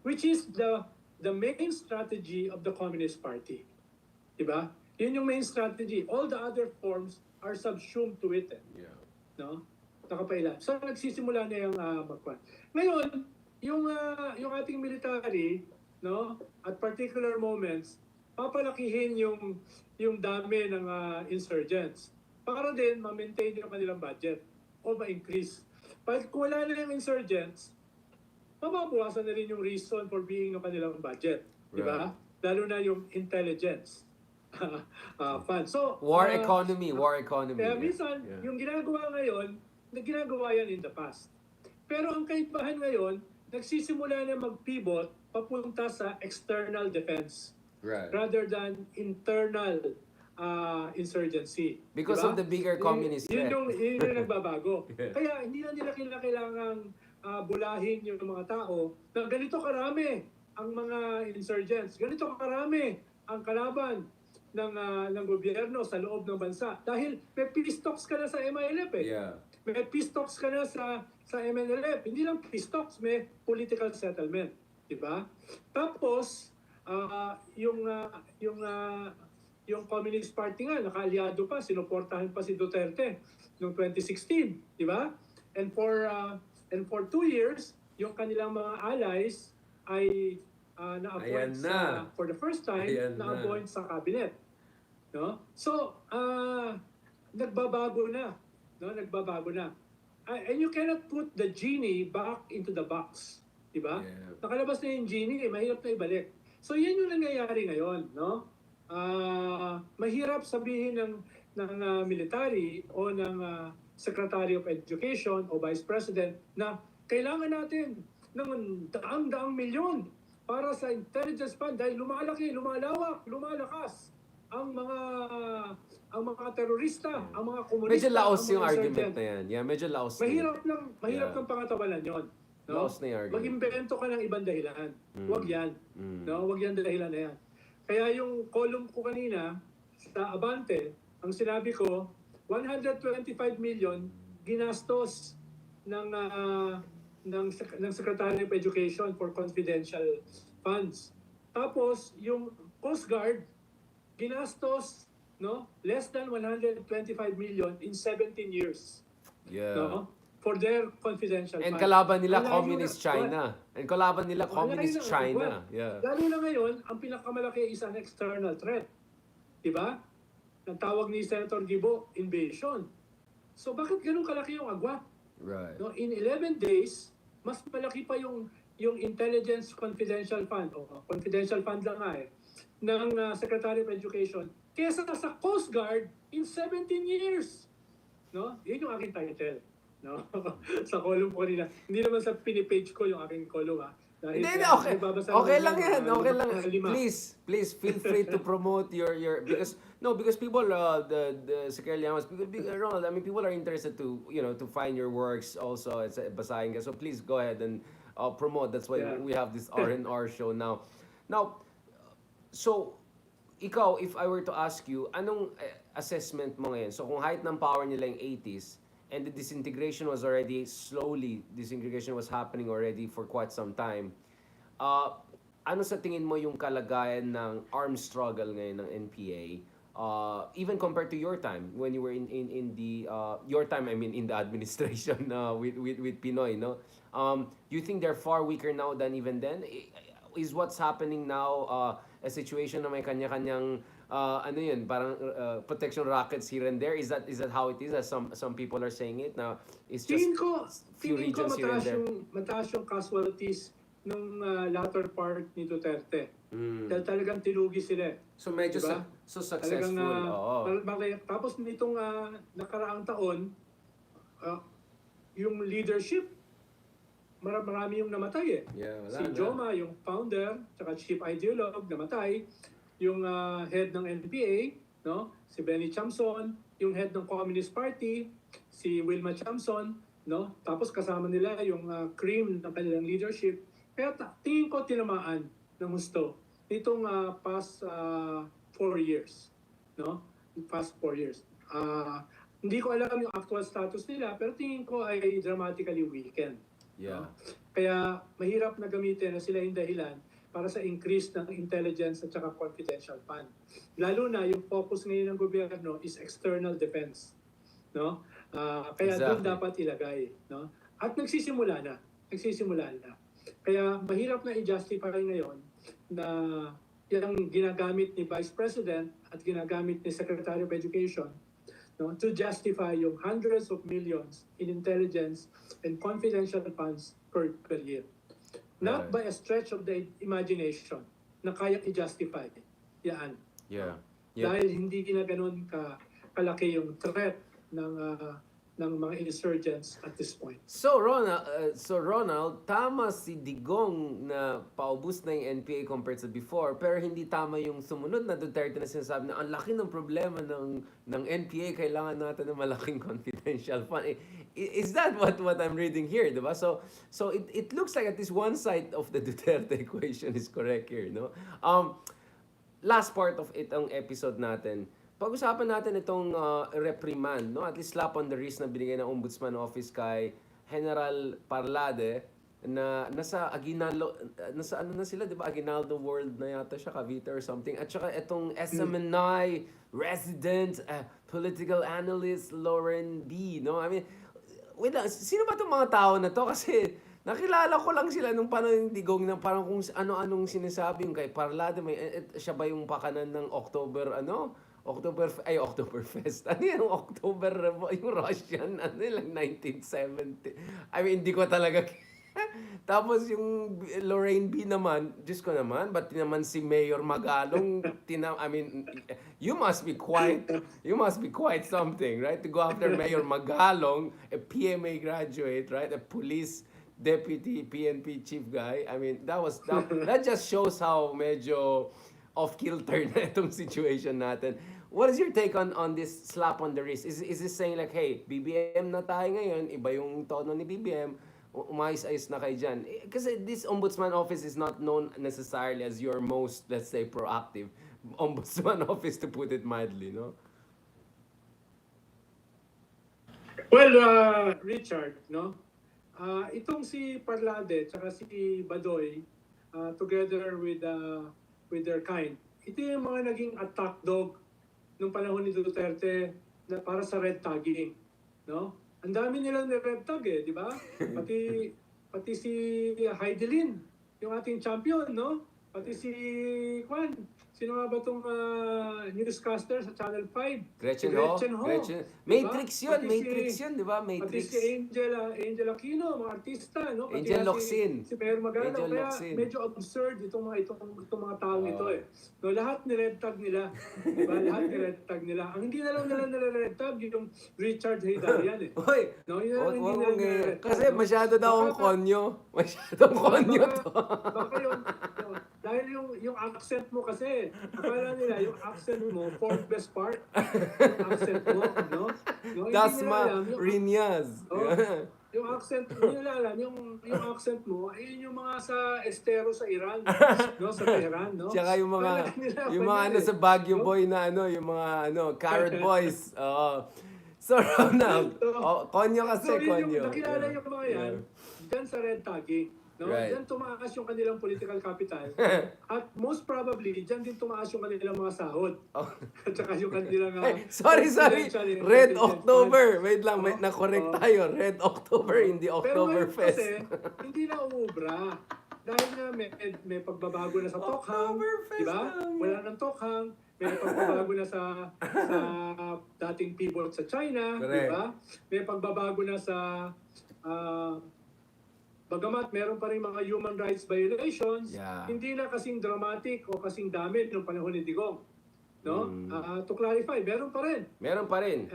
Which is the main strategy of the Communist Party. Diba? Yun yung main strategy. All the other forms are subsumed to it. No? nakapailan. So nagsisimula na yung magkwan. Ngayon, yung ating military, no, at particular moments, papalakihin yung dami ng insurgents para din ma-maintain yung kanilang budget o ma-increase. But kung wala na yung insurgents, mababawasan na rin yung reason for being ng kanilang budget. Di ba? Lalo na yung intelligence fund. So, war economy. Kaya minsan, yung ginagawa ngayon, ginagawa yan in the past. Pero ang kaibahan ngayon, nagsisimula na mag-pivot papunta sa external defense rather than internal insurgency. Because of the bigger communist threat. Yun yung nagbabago. Kaya hindi na nila kailangang bulahin yung mga tao na ganito karami ang mga insurgents, ganito karami ang kalaban ng gobyerno sa loob ng bansa. Dahil may peace talks ka na sa MILF May peace talks ka na sa MNLF. Hindi lang peace talks, may political settlement. Diba? Tapos, yung Communist Party nga, nakaalyado pa, sinuportahan pa si Duterte noong 2016. Diba? And for 2 years, yung kanilang mga allies ay na-appoint for the first time, na-appoint sa cabinet. No? So, nagbabago na. No? Nagbabago na. And you cannot put the genie back into the box. Diba? Nakalabas na yung genie, mahirap na ibalik. So, yan yung nangyayari ngayon. No? Mahirap sabihin ng military o ng Secretary of Education o Vice President na kailangan natin ng daang-daang milyon para sa intelligence fund dahil lumalaki, lumalawak, lumalakas ang mga terorista, ang mga komunista. Medyo laos yung argument na yan. Yeah, medyo laos. Mahirap ng pangatawanan yon. No? Laos na yung argument. Mag-imbento ka ng ibang dahilan. Huwag yan. No? Huwag yan dahilan na yan. Kaya yung column ko kanina sa Abante, ang sinabi ko, 125 million ginastos ng Secretary of Education for confidential funds. Tapos, yung Coast Guard, ginastos less than 125 million in 17 years. Yeah. For their confidential And funds. kalaban nila Communist China. And kalaban nila Communist China. Yeah. Lalo na ngayon, ang pinakamalaki is an external threat. Diba? Ang tawag ni Senator Gibo, invasion. So bakit ganun kalaki yung agwat? Right. No, in 11 days, mas malaki pa yung Intelligence Confidential Fund, o confidential fund lang nga ng Secretary of Education, kesa sa Coast Guard in 17 years. No? Yun yung aking title. No? Sa column ko nila. Hindi naman sa pinipage ko yung aking column. Hindi, okay. Okay lang yan. Okay lang. Please feel free to promote your because people the Secretary LIAMAS, I mean people are interested to to find your works also. It's basahin ka. So please go ahead and promote. That's why we have this R&R show now. Now, so ikaw, if I were to ask you, anong assessment mo ngayon? So kung height ng power nila yung 80s and the disintegration was happening already for quite some time. Ano sa tingin mo yung kalagayan ng armed struggle ngayon ng NPA? Even compared to your time when you were in the your time, I mean in the administration with Pinoy, no? You think they're far weaker now than even then? Is what's happening now a situation na may kanya-kanyang parang protection rackets here and there? Is that how it is, as some people are saying it? Now it's just few regions here and there. Mataas yung casualties nung latter part ni Duterte. Dahil talagang tilugi sila. So medyo successful. Tapos nitong nakaraang taon, yung leadership, marami yung namatay . Si Joma, yung founder, tsaka chief ideologue, namatay. Yung head ng NPA, si Benny Chamson, yung head ng Communist Party, si Wilma Chamson, tapos kasama nila yung cream ng kanilang leadership. Kaya tingin ko tinamaan ng gusto itong past 4 years. Past 4 years. Hindi ko alam yung actual status nila, pero tingin ko ay dramatically weakened. Kaya mahirap na gamitin na sila yung dahilan para sa increase ng intelligence at saka confidential fund. Lalo na yung focus ngayon ng gobyerno is external defense. no? Kaya doon dapat ilagay, no? At nagsisimula na. Kaya mahirap na i-justify ngayon na yung ginagamit ni Vice President at ginagamit ni Secretary of Education, no, to justify yung hundreds of millions in intelligence and confidential funds per year. Not by a stretch of the imagination na kaya i-justify. Yan. Yeah. Dahil hindi ginaganon kalaki yung threat ng mga insurgents at this point. So Ronald, tama si Digong na paubos na yung NPA compared sa before, pero hindi tama yung sumunod na Duterte na sinasabi na ang laki ng problema ng NPA, kailangan natin ng malaking confidential fund. Is that what I'm reading here, diba? So it looks like at least one side of the Duterte equation is correct here, no? Last part of itong episode natin, pag-usapan natin itong reprimand, no? At least slap on the wrist na binigay ng Ombudsman Office kay General Parlade na nasa Aguinaldo, nasa ano na sila, 'di ba? Aguinaldo World na yata siya, Cavite or something. At saka itong SMNI resident political analyst Lauren B, no? I mean, wait lang, sino ba itong mga tao na to? Kasi nakilala ko lang sila nung panahon ng Digong na parang kung ano-anong sinasabi yung kay Parlade. Siya ba yung pakanan ng Oktoberfest. Ano yung October, yung Russian, lang 1970. I mean, hindi ko talaga. Tapos yung Lorraine B naman, Diyos ko naman, ba't naman si Mayor Magalong, I mean, you must be quite something, right? To go after Mayor Magalong, a PMA graduate, right? A police deputy PNP chief guy. I mean, that just shows how medyo off-kilter na itong situation natin. What is your take on this slap on the wrist? Is this saying like, hey, BBM na tayo ngayon, iba yung tono ni BBM, umayos-ayos na kayo dyan? Kasi this Ombudsman Office is not known necessarily as your most, let's say, proactive Ombudsman Office, to put it mildly, no? Well, Richard, no? Itong si Parlade at si Badoy, together with their kind, ito yung mga naging attack dog nung panahon ni Duterte na para sa red tagging, no? Ang dami nilang red tag di ba? Pati si Heidelin, yung ating champion, no? Pati si sino nga ba itong newscaster sa Channel 5? Gretchen Ho. Matrix yun, di ba? Matrix. Pati si Angel Aquino, mga artista, no? Pati Angel Locsin. Si Mayor Magano. Kaya medyo absurd itong mga taong ito No, lahat ni-red tag nila. Diba? Lahat ni-red tag nila. Ang hindi na lang nila red tag, yung Richard Haydarian Hoy! No, yun hindi nila kasi masyado daw ang konyo. Masyadong konyo to. Baka dahil yung accent mo kasi, akala nila yung accent mo, fourth best part, yung accent mo, no? Dasma Rinyas. Yung accent, hindi nila alam, yung accent mo, ayun yung mga sa estero sa Iran, no? Sa Tehran, no? Tsaka yung mga sa Baguio Boy na yung mga Carrot Boys. So Ronald, konyo kasi, konyo. Nakilala yung mga yan, dyan sa red tagging. No? Right. Diyan tumaas yung kanilang political capital. At most probably, diyan din tumaas yung kanilang mga sahod. At saka yung kanilang... sorry. Red October. Wait lang, na-correct tayo. Red October, hindi Oktoberfest. Pero kasi, hindi na umubra. Dahil nga may pagbabago na sa Tokhang. Diba? Wala nang Tokhang. May pagbabago na sa dating pivot sa China. Diba? May pagbabago na sa... Bagamat meron pa rin mga human rights violations, hindi na kasing dramatic o kasing dami nung panahon ni Digong. No? To clarify, meron pa rin. Meron pa rin.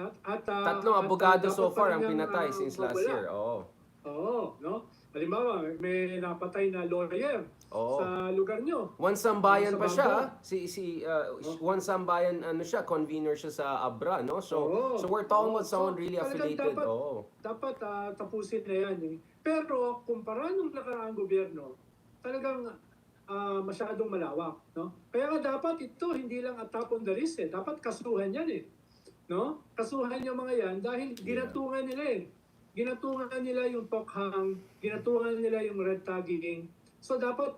Tatlong abogado so far ang pinatay since last year. Oo, no? Halimbawa, may napatay na lawyer sa lugar nyo. One Sambayan pa siya. One Sambayan, convener siya sa Abra, no? So we're talking about someone really affiliated. Dapat tapusin na yan. Pero kumpara nung nakaraang gobyerno, talagang masyadong malawak, no? Kaya nga dapat ito hindi lang attack on the wrist, dapat kasuhan yan no? Kasuhan yung mga yan dahil ginatungan nila Ginatungan nila yung Tokhang, ginatungan nila yung red tagging. So dapat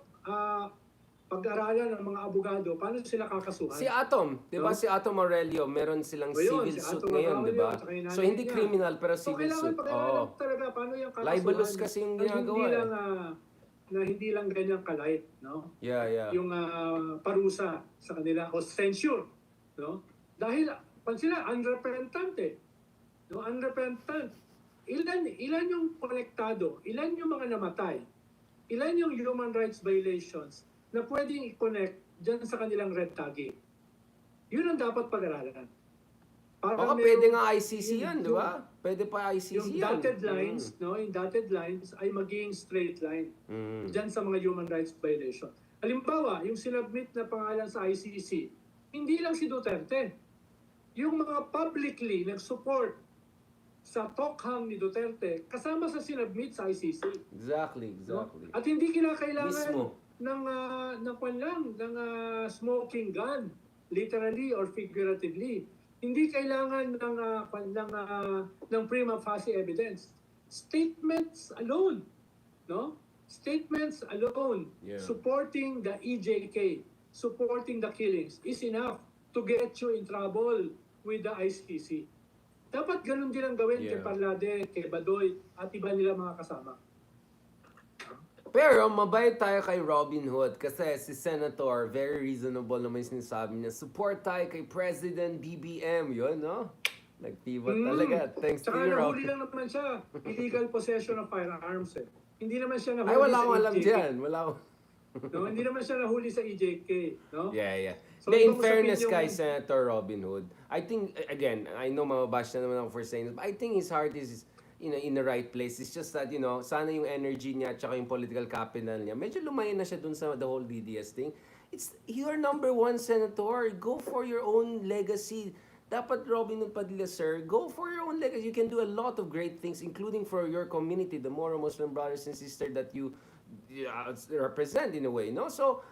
pag-aralan ng mga abogado, paano sila kakasuhan. Si Atom, di ba? Si Atom Aurelio, meron silang civil suit ngayon, di ba? So, hindi criminal, pero civil suit. Pag-aralan talaga, paano yung kakasuhan. Libelous kasi yung ginagawa hindi lang, na hindi lang ganyan kalight, no? Yeah. Yung parusa sa kanila, o censure, no? Dahil, pag sila, unrepentant no? Unrepentant. Ilan yung konektado? Ilan yung mga namatay? Ilan yung human rights violations na pwedeng i-connect dyan sa kanilang red tagging? Yun ang dapat pag-aralan. Baka pwede nga ICC yan, di ba? Pwede pa ICC yan. Yung dotted lines, no? Yung dotted lines ay magiging straight line dyan sa mga human rights violation. Halimbawa, yung sinubmit na pangalan sa ICC, hindi lang si Duterte. Yung mga publicly nag-support sa tokhang ni Duterte, kasama sa sinubmit sa ICC. Exactly. No? At hindi kinakailangan Mismo. ng smoking gun, literally or figuratively. Hindi kailangan ng prima facie evidence. Statements alone, no? Statements alone supporting the EJK, supporting the killings is enough to get you in trouble with the ICC. Dapat ganun din ang gawin kay Parlade, kay Badoy, at iba nila mga kasama. Pero mabait tayo kay Robinhood kasi si Senator, very reasonable naman yung sinasabi niya. Support tayo kay President BBM. Yun, no? Nag-pivot talaga. Thanks to you, Tsaka Rob. nahuli lang naman siya. Illegal possession of firearms. Hindi naman siya nahuli Ay, wala sa akong alam EJK. dyan. Wala akong... No, hindi naman siya nahuli sa EJK. No? Yeah. So, In ibang fairness sabihin kay yung- Senator Robinhood, I think, again, I know mababash na naman ako for saying this, but I think his heart is in the right place. It's just that, sana yung energy niya at saka yung political capital niya, medyo lumayan na siya dun sa the whole DDS thing. You're number one senator. Go for your own legacy. Dapat Robinhood Padilla, sir, go for your own legacy. You can do a lot of great things, including for your community, the Moro Muslim brothers and sisters that you represent in a way, no? So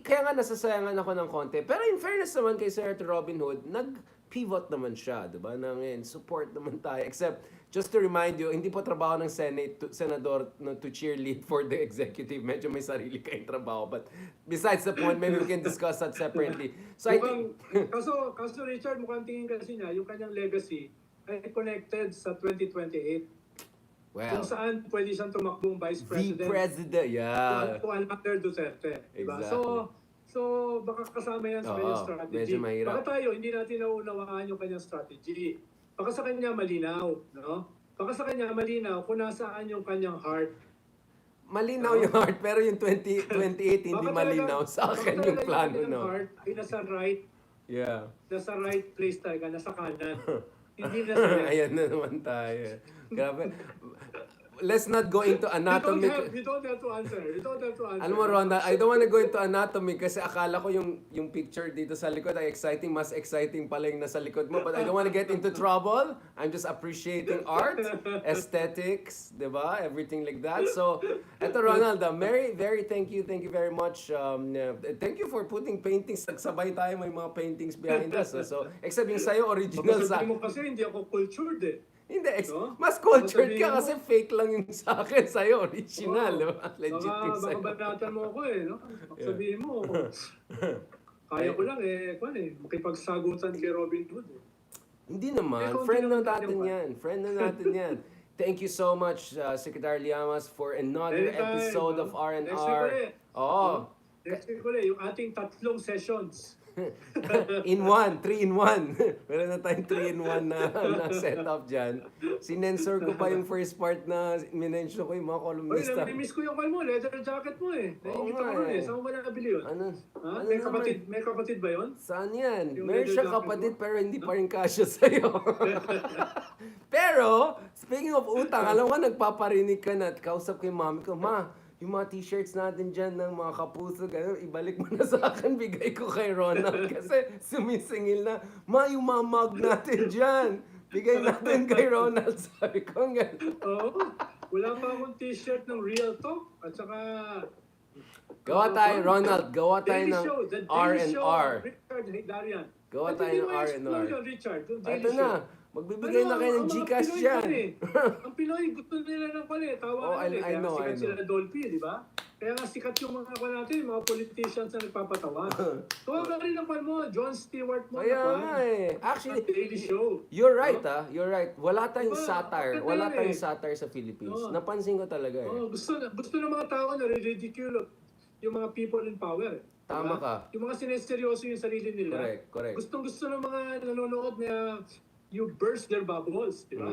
kaya nga nasasayangan ako ng konti. Pero in fairness naman kay Senator Robinhood, nag-pivot naman siya, di ba? Support naman tayo. Except, just to remind you, hindi po trabaho ng Senador to cheerlead for the executive. Medyo may sarili kayong trabaho. But besides the point, maybe we can discuss that separately. So I think... kaso Richard, mukhang tingin kasi niya, yung kanyang legacy ay connected sa 2028. Well, Kung saan pwede siyang tumakbong vice president. the president, yeah. To another Duterte. Diba? Exactly. So baka kasama yan sa kanyang strategy. Medyo mahirap. Baka tayo, hindi natin nauunawaan yung kanyang strategy. Baka sa kanya malinaw, no? Baka sa kanya malinaw kung nasaan yung kanyang heart. Malinaw yung heart, pero yung 2028 hindi Baka malinaw sa akin yung plano, yung no? heart ay nasa right, Yeah. nasa right place talaga, nasa kanan. Hindi nasa left. Ayan na naman tayo. Grabe. Let's not go into anatomy. You don't have to answer. You don't have to answer. Alam mo, Ronda, I don't want to go into anatomy kasi akala ko yung picture dito sa likod ay exciting. Mas exciting pala yung nasa likod mo. But I don't want to get into trouble. I'm just appreciating art, aesthetics, di ba? Everything like that. So, eto Ronald, very thank you very much. Thank you for putting paintings. Nagsabay tayo, may mga paintings behind us. So except yung sa'yo, original sa... Sabi mo kasi hindi ako cultured eh. Hindi, No? mas cultured Sabihin ka mo- kasi fake lang yung sa akin sa'yo. Original, Oo. di ba? Legit yung Baka sa'yo. banatan mo ako eh, no? Sabihin mo, kaya ko lang makipagsagutan kay Robinhood eh. Hindi naman. May Friend na konti natin naman yan. Friend na natin yan. Thank you so much, Secretary Liamas, for another Anytime, episode no? of R&R. Next week ulit. Oo. Next week ulit, yung ating 3 sessions. In one, 3 in 1. Meron na tayong 3 in 1 na setup dyan. Sinensor ko pa yung first part na minensyon ko yung mga Oy, columnista. nami-miss ko yung leather jacket mo eh. Oo Nakikita nga ko rin eh. eh. Saan mo ba nabili yun? Ano? Ha? Ano May naman? kapatid ba yun? Saan yan? Yung Meron leather siya jacket kapatid mo? pero hindi pa rin kasya sa'yo. Pero, speaking of utang, alam mo, nagpaparinig ka na at kausap ko yung mami ko, Ma, yung mga t-shirts natin dyan ng mga kapuso, gano'n, ibalik mo na sa akin, bigay ko kay Ronald. Kasi sumisingil na, Ma, yung mga mug natin dyan, bigay natin kay Ronald. Sabi ko, gano'n. Oo. Wala pa akong t-shirt ng Real Talk. At saka... Gawa tayo, Ronald, gawa tayo Daily ng Show, the Daily Show, R&R. Richard Darian. Gawa At tayo hindi ng mo R&R. explore yun, Richard, yung Daily Ito Show. na, magbibigay na kayo ng Ang mga Gcash Pinoy dyan. pa rin. Ang Pinoy, gusto nila ng Oh, tawagan I know, Kaya I know. sila Dolphy, di ba? Kaya nga sikat yung mga natin, yung mga politicians na nagpapatawa. Tuwa ka rin naman mo, Jon Stewart mo. Kaya nga eh. Actually, Daily Show. you're right You're right. Wala tayong Diba? satire. Bakit Wala yan tayong eh? satire sa Philippines. Oo. Napansin ko talaga eh. Gusto ng mga tao na ridicule yung mga people in power. Tama Diba? ka. Yung mga sineseryoso yung sarili nila. Correct. Gusto ng mga nanonood na you burst their bubbles, di ba?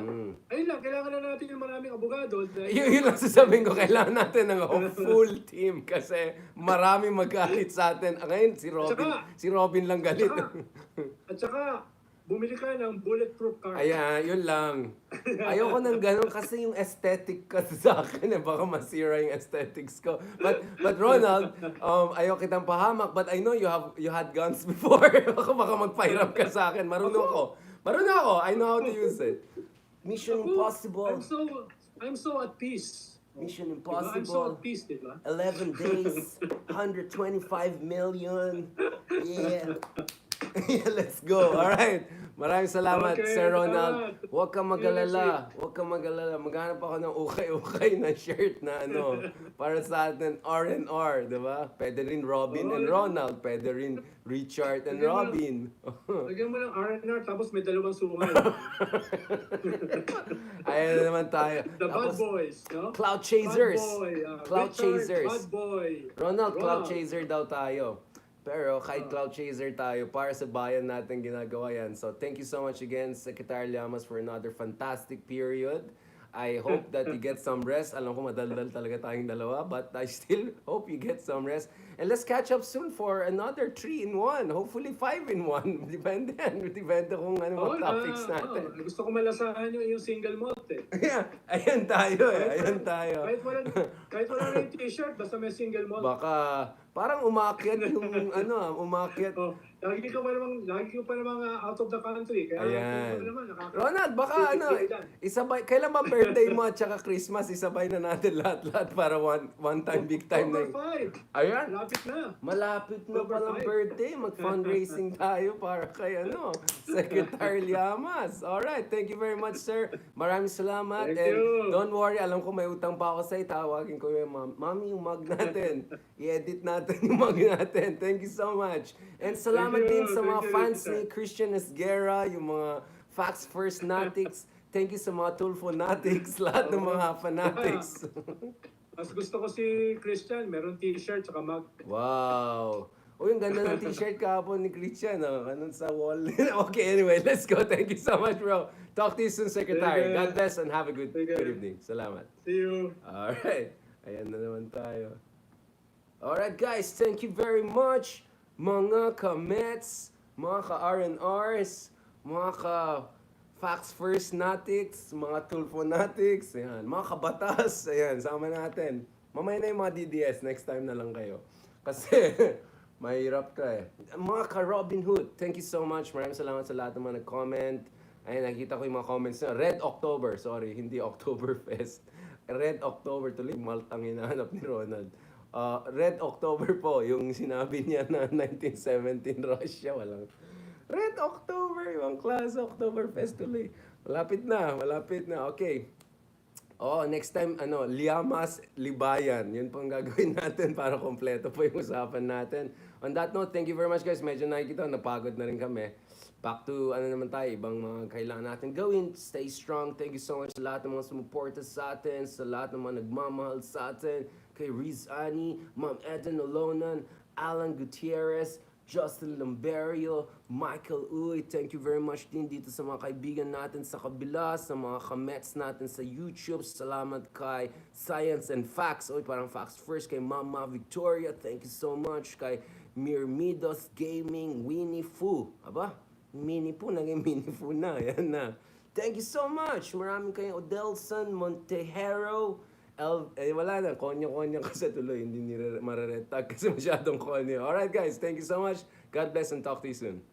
Ayun lang, kailangan na natin yung maraming abogado. Yun lang sasabihin ko, kailangan natin ng full team kasi marami magalit sa atin. Ngayon, si Robin lang galit. At saka, bumili ka ng bulletproof car. Ayan, yun lang. Ayoko nang ganun kasi yung aesthetic ka sa akin, baka masira yung aesthetics ko. But Ronald, ayoko kitang pahamak, but I know you had guns before. Baka magpahiram ka sa akin. Marunong ako. I know how to use it. Mission Impossible. I'm so at peace. Mission I'm so Impossible. at peace, di ba? 11 days, 125 million. Yeah. Yeah, let's go. All right. Maraming salamat, Okay, Sir Ronald. salamat. Huwag kang mag-alala. Maghanap ako ng ukay-ukay na shirt na para sa atin, R&R, di ba? Pwede rin Robin and Ronald. Pwede rin Richard and Robin. Lagyan mo ng R&R tapos may dalawang sungay. Ayan na naman tayo. The Bad Boys, no? Cloud Chasers. Bad Boy. Cloud Richard, Chasers. Bad Boy. Ronald, Cloud Chaser daw tayo. Pero kahit Cloud Chaser tayo, para sa bayan natin ginagawa yan. So thank you so much again, Secretary Llamas, for another fantastic period. I hope that you get some rest. Alam ko madaldal talaga tayong dalawa, but I still hope you get some rest. And let's catch up soon for another 3-in-1. Hopefully 5-in-1. Depende kung ano mga topics natin. Gusto ko malasahan yung single malt eh. Yeah, ayan tayo. Kahit wala na yung t-shirt, basta may single malt. Baka parang umakyat yung umakyat. Lagi ko pa namang out of the country. Kaya Ayan. naman, Ronald, baka isabay, kailan ba birthday mo at saka Christmas, isabay na natin lahat para one time, big time na. Ayan. Malapit na palang birthday. Mag-fundraising tayo para kay Secretary Llamas. Alright, thank you very much, sir. Maraming salamat. Thank you. Don't worry, alam ko may utang pa ako sa'yo. Tawagin ko yung mami, yung mug natin. I-edit natin yung mug natin. Thank you so much. And salamat din sa mga fans ni Christian Esguerra, yung mga Facts First Natics. Thank you sa mga Tulfo Natics, lahat ng mga fanatics. Mas gusto ko si Christian, meron t-shirt at mug. Wow! Yung ganda ng t-shirt kahapon ni Christian, ganun sa wall. Okay, anyway, let's go. Thank you so much, bro. Talk to you soon, Secretary. God bless and have a good evening. Salamat. See you. Alright. Ayan na naman tayo. Alright, guys. Thank you very much. Mga ka-Mets, mga ka-R&Rs, mga ka-Facts First Natics, mga Tulfo Natics, ayan, mga kabatas, ayan, sama natin. Mamaya na yung mga DDS, next time na lang kayo. Kasi, mahirap ka eh. Mga ka-ROBINHOOD, thank you so much. Maraming salamat sa lahat ng mga nag-comment. Ayan, nakita ko yung mga comments na. Red October, sorry, hindi Oktoberfest. Red October, tuloy, maltang hinahanap ni Ronald. Red October po, yung sinabi niya na 1917 Russia, walang Red October, yung klase Oktoberfest tuloy. Malapit na, okay. Next time, Liamas, Libayan. Yun po ang gagawin natin para kompleto po yung usapan natin. On that note, thank you very much guys. Medyo nakikita, napagod na rin kami. Back to, naman tayo, ibang mga kailangan natin gawin. Stay strong. Thank you so much sa lahat ng mga sumuporta sa atin, sa lahat ng mga nagmamahal sa atin. Kay Riz Ani, Ma'am Eden Olonan, Alan Gutierrez, Justin Lamberio, Michael Uy. Thank you very much din dito sa mga kaibigan natin sa kabila, sa mga ka-Mets natin sa YouTube. Salamat kay Science and Facts. Parang Facts First. Kay Mama Victoria, thank you so much. Kay Mirmidos Gaming, Winnie Fu. Mini Fu, naging Mini Fu na. Yan na. Thank you so much. Maraming kayong Odelson Montejero. Wala na, konyo-konyo kasi tuloy, hindi nila mararetag kasi masyadong konyo. Alright guys, thank you so much. God bless and talk to you soon.